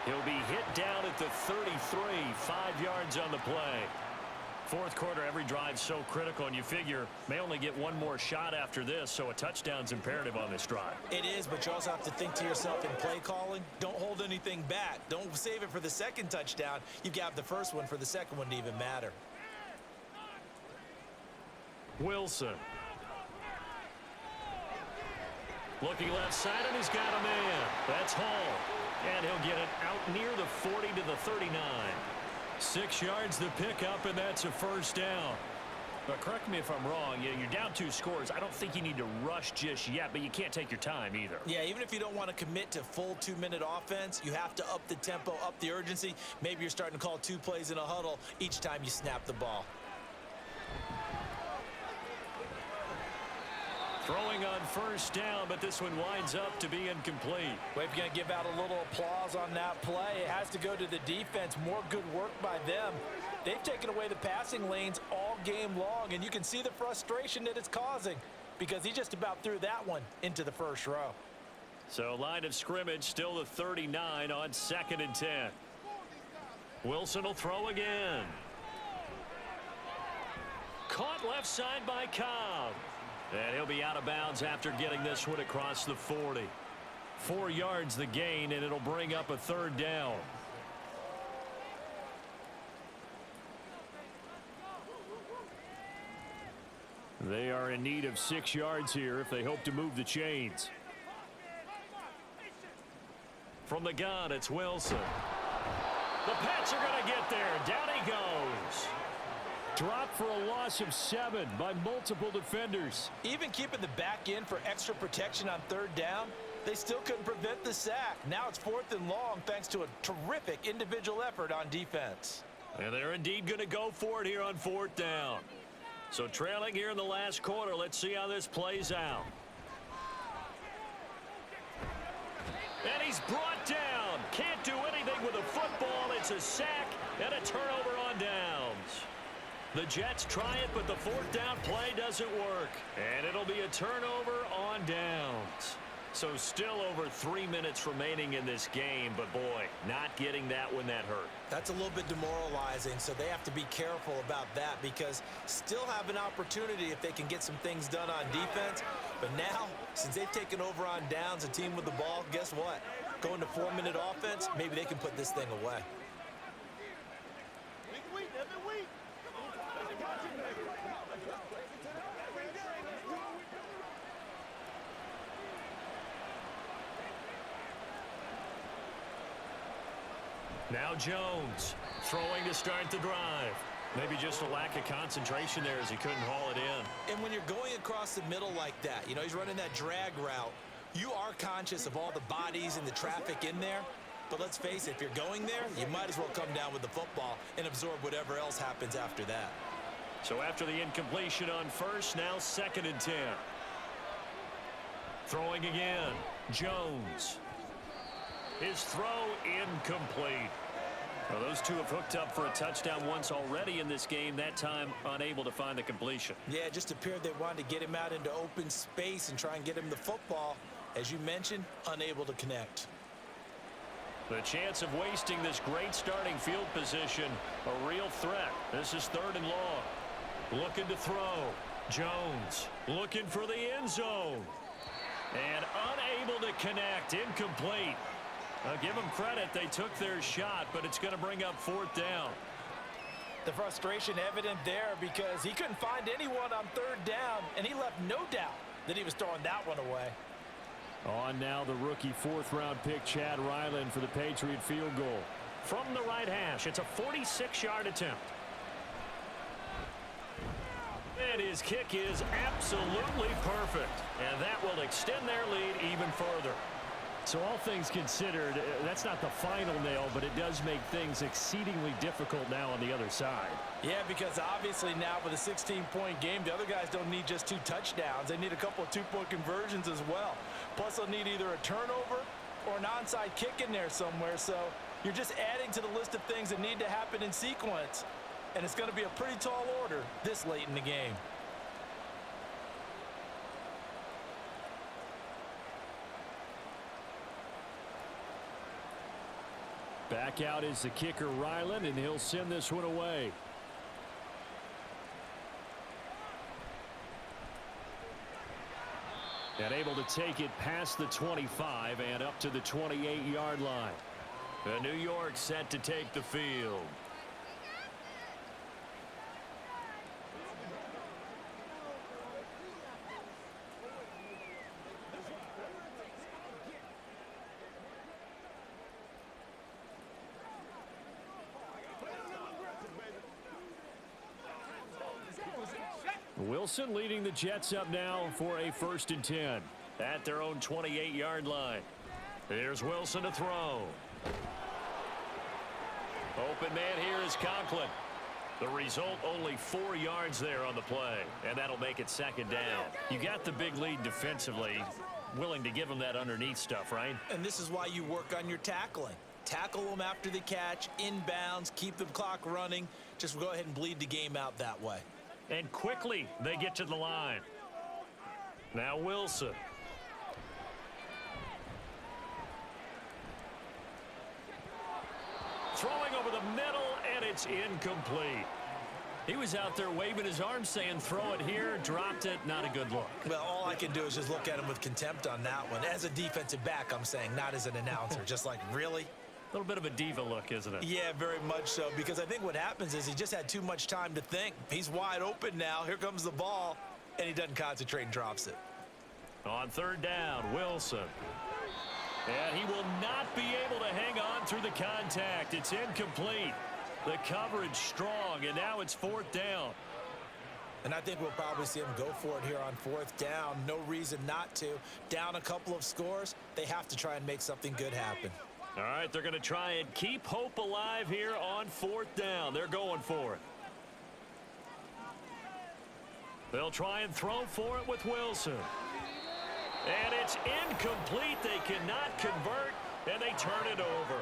He'll be hit down at the 33, 5 yards on the play. Fourth quarter, every drive so critical, and you figure may only get one more shot after this, so a touchdown's imperative on this drive. It is, but you also have to think to yourself in play calling, don't hold anything back. Don't save it for the second touchdown. You got the first one for the second one to even matter. Wilson. Looking left side, and he's got a man. That's Hall. And he'll get it out near the 40 to the 39. 6 yards to pick up, and that's a first down. But correct me if I'm wrong. You're down 2 scores. I don't think you need to rush just yet, but you can't take your time either. Yeah, even if you don't want to commit to full 2-minute offense, you have to up the tempo, up the urgency. Maybe you're starting to call 2 plays in a huddle each time you snap the ball. Throwing on first down, but this one winds up to be incomplete. Well, if you're going to give out a little applause on that play, it has to go to the defense. More good work by them. They've taken away the passing lanes all game long, and you can see the frustration that it's causing because he just about threw that one into the first row. So line of scrimmage still the 39 on 2nd and 10. Wilson will throw again. Caught left side by Cobb. And he'll be out of bounds after getting this one across the 40. 4 yards the gain, and it'll bring up a third down. They are in need of 6 yards here if they hope to move the chains. From the gun, it's Wilson. The Pats are going to get there. Down he goes. Dropped for a loss of 7 by multiple defenders. Even keeping the back end for extra protection on third down, they still couldn't prevent the sack. Now it's 4th and long thanks to a terrific individual effort on defense. And they're indeed going to go for it here on 4th down. So trailing here in the last quarter, let's see how this plays out. And he's brought down. Can't do anything with a football. It's a sack and a turnover on downs. The Jets try it, but the 4th down play doesn't work. And it'll be a turnover on downs. So still over 3 minutes remaining in this game, but boy, not getting that when that hurt. That's a little bit demoralizing, so they have to be careful about that because still have an opportunity if they can get some things done on defense. But now, since they've taken over on downs, a team with the ball, guess what? Going to 4-minute offense, maybe they can put this thing away. Now Jones throwing to start the drive. Maybe just a lack of concentration there as he couldn't haul it in. And when you're going across the middle like that, you know, he's running that drag route, you are conscious of all the bodies and the traffic in there. But let's face it, if you're going there, you might as well come down with the football and absorb whatever else happens after that. So after the incompletion on first, now 2nd and 10. Throwing again, Jones. His throw incomplete. Well, those two have hooked up for a touchdown once already in this game, that time unable to find the completion. Yeah, it just appeared they wanted to get him out into open space and try and get him the football. As you mentioned, unable to connect. The chance of wasting this great starting field position, a real threat. This is 3rd and long. Looking to throw. Jones looking for the end zone. And unable to connect. Incomplete. Give them credit. They took their shot, but it's going to bring up 4th down. The frustration evident there because he couldn't find anyone on 3rd down, and he left no doubt that he was throwing that one away. On now the rookie 4th-round pick, Chad Ryland, for the Patriot field goal. From the right hash, it's a 46-yard attempt. And his kick is absolutely perfect. And that will extend their lead even further. So all things considered, that's not the final nail, but it does make things exceedingly difficult now on the other side. Yeah, because obviously now with a 16-point game, the other guys don't need just 2 touchdowns. They need a couple of 2-point conversions as well. Plus, they'll need either a turnover or an onside kick in there somewhere. So you're just adding to the list of things that need to happen in sequence. And it's going to be a pretty tall order this late in the game. Back out is the kicker, Ryland, and he'll send this one away. And able to take it past the 25 and up to the 28-yard line. The New York set to take the field. Wilson leading the Jets up now for a 1st and 10. At their own 28-yard line. Here's Wilson to throw. Open man here is Conklin. The result, only 4 yards there on the play, and that'll make it 2nd down. You got the big lead defensively. Willing to give them that underneath stuff, right? And this is why you work on your tackling. Tackle them after the catch, inbounds, keep the clock running. Just go ahead and bleed the game out that way. And quickly they get to the line. Now Wilson. Throwing over the middle, and it's incomplete. He was out there waving his arms saying throw it here, dropped it, not a good look. Well, all I can do is just look at him with contempt on that one. As a defensive back, I'm saying, not as an announcer. Just like, really? A little bit of a diva look, isn't it? Yeah, very much so, because I think what happens is he just had too much time to think. He's wide open now. Here comes the ball, and he doesn't concentrate and drops it. On 3rd down, Wilson. And he will not be able to hang on through the contact. It's incomplete. The coverage strong, and now it's 4th down. And I think we'll probably see him go for it here on 4th down. No reason not to. Down a couple of scores, they have to try and make something good happen. All right, they're going to try and keep hope alive here on 4th down. They're going for it. They'll try and throw for it with Wilson. And it's incomplete. They cannot convert, and they turn it over.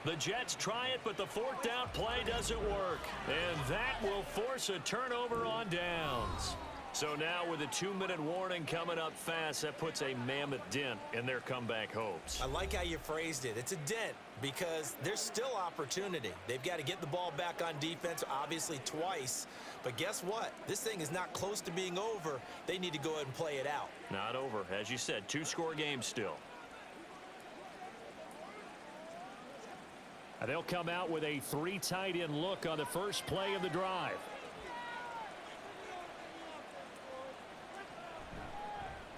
The Jets try it, but the 4th down play doesn't work. And that will force a turnover on downs. So now with a 2-minute warning coming up fast, that puts a mammoth dent in their comeback hopes. I like how you phrased it. It's a dent because there's still opportunity. They've got to get the ball back on defense, obviously twice. But guess what? This thing is not close to being over. They need to go ahead and play it out. Not over. As you said, 2-score game still. And they'll come out with a 3 tight end look on the first play of the drive.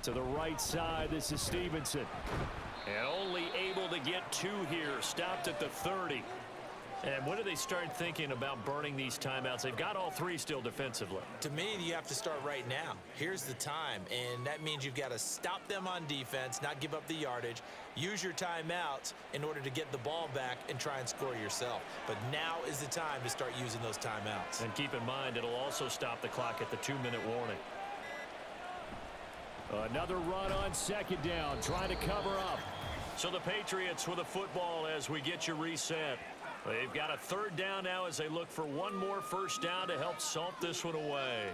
To the right side, this is Stevenson. And only able to get 2 here. Stopped at the 30. And when do they start thinking about burning these timeouts? They've got all 3 still defensively. To me, you have to start right now. Here's the time, and that means you've got to stop them on defense, not give up the yardage, use your timeouts in order to get the ball back and try and score yourself. But now is the time to start using those timeouts. And keep in mind, it'll also stop the clock at the 2-minute warning. Another run on 2nd down, trying to cover up. So the Patriots with a football as we get you reset. They've got a third down now as they look for one more first down to help salt this one away.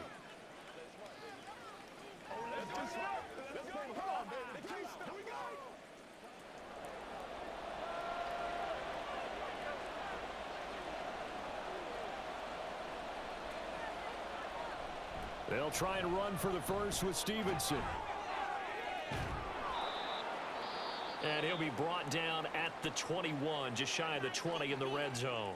They'll try and run for the first with Stevenson. And he'll be brought down at the 21, just shy of the 20 in the red zone.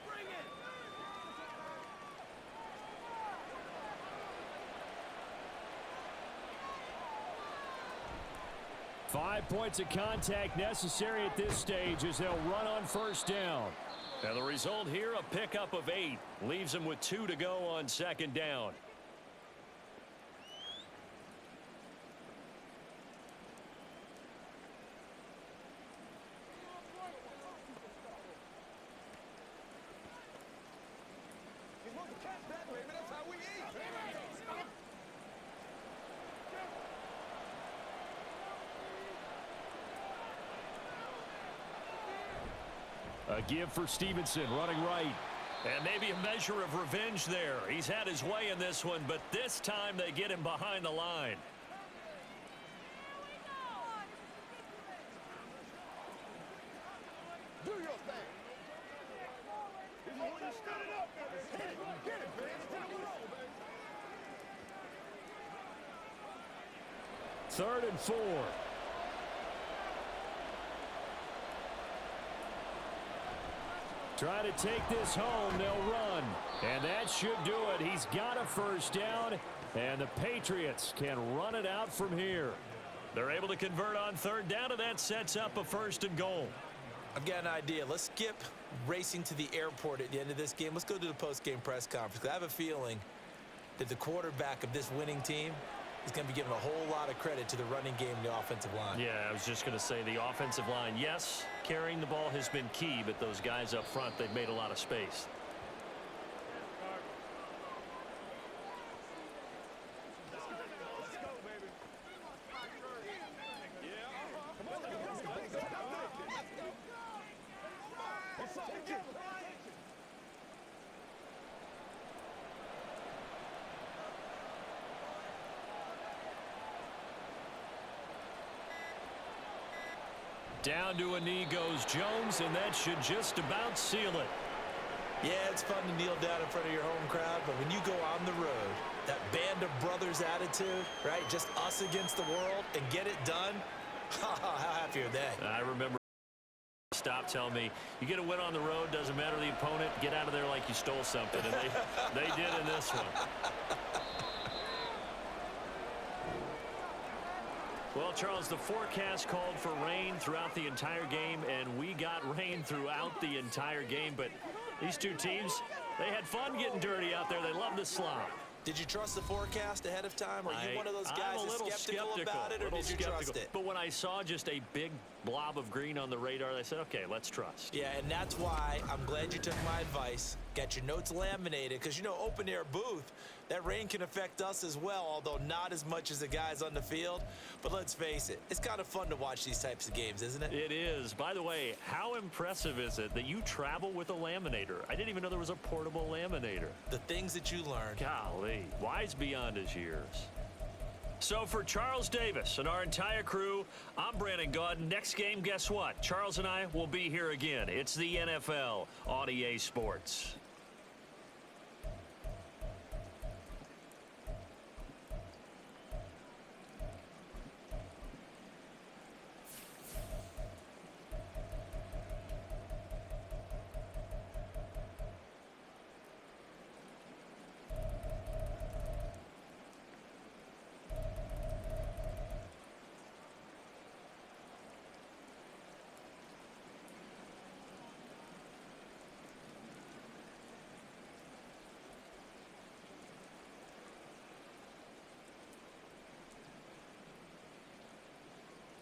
Bring it. 5 points of contact necessary at this stage as they'll run on first down. And the result here, a pickup of 8. Leaves them with 2 to go on second down. That's how we eat. A give for Stevenson, running right. And maybe a measure of revenge there. He's had his way in this one, but this time they get him behind the line. Do your thing. When you stood it up, get it, man. Third and 4. Try to take this home, they'll run. And that should do it. He's got a first down, and the Patriots can run it out from here. They're able to convert on third down, and that sets up a first and goal. I've got an idea. Let's skip racing to the airport at the end of this game. Let's go to the post-game press conference. I have a feeling that the quarterback of this winning team is going to be given a whole lot of credit to the running game and the offensive line. Yeah, I was just going to say the offensive line. Yes, carrying the ball has been key, but those guys up front, they've made a lot of space. Down to a knee goes Jones, and that should just about seal it. Yeah, it's fun to kneel down in front of your home crowd, but when you go on the road, that band of brothers attitude, right? Just us against the world and get it done. How happy are they? I remember stop telling me, you get a win on the road, doesn't matter the opponent, get out of there like you stole something. And they did in this one. Well, Charles, the forecast called for rain throughout the entire game, and we got rain throughout the entire game. But these two teams, they had fun getting dirty out there. They love the slop. Did you trust the forecast ahead of time? Are you one of those guys that's skeptical about it, or did you trust it? But when I saw just a big blob of green on the radar, I said, okay, let's trust. Yeah, and that's why I'm glad you took my advice. Got your notes laminated, because, you know, open-air booth, that rain can affect us as well, although not as much as the guys on the field. But let's face it, it's kind of fun to watch these types of games, isn't it? It is. By the way, how impressive is it that you travel with a laminator? I didn't even know there was a portable laminator. The things that you learn. Golly, wise beyond his years. So for Charles Davis and our entire crew, I'm Brandon Gaudin. Next game, guess what? Charles and I will be here again. It's the NFL on EA Sports.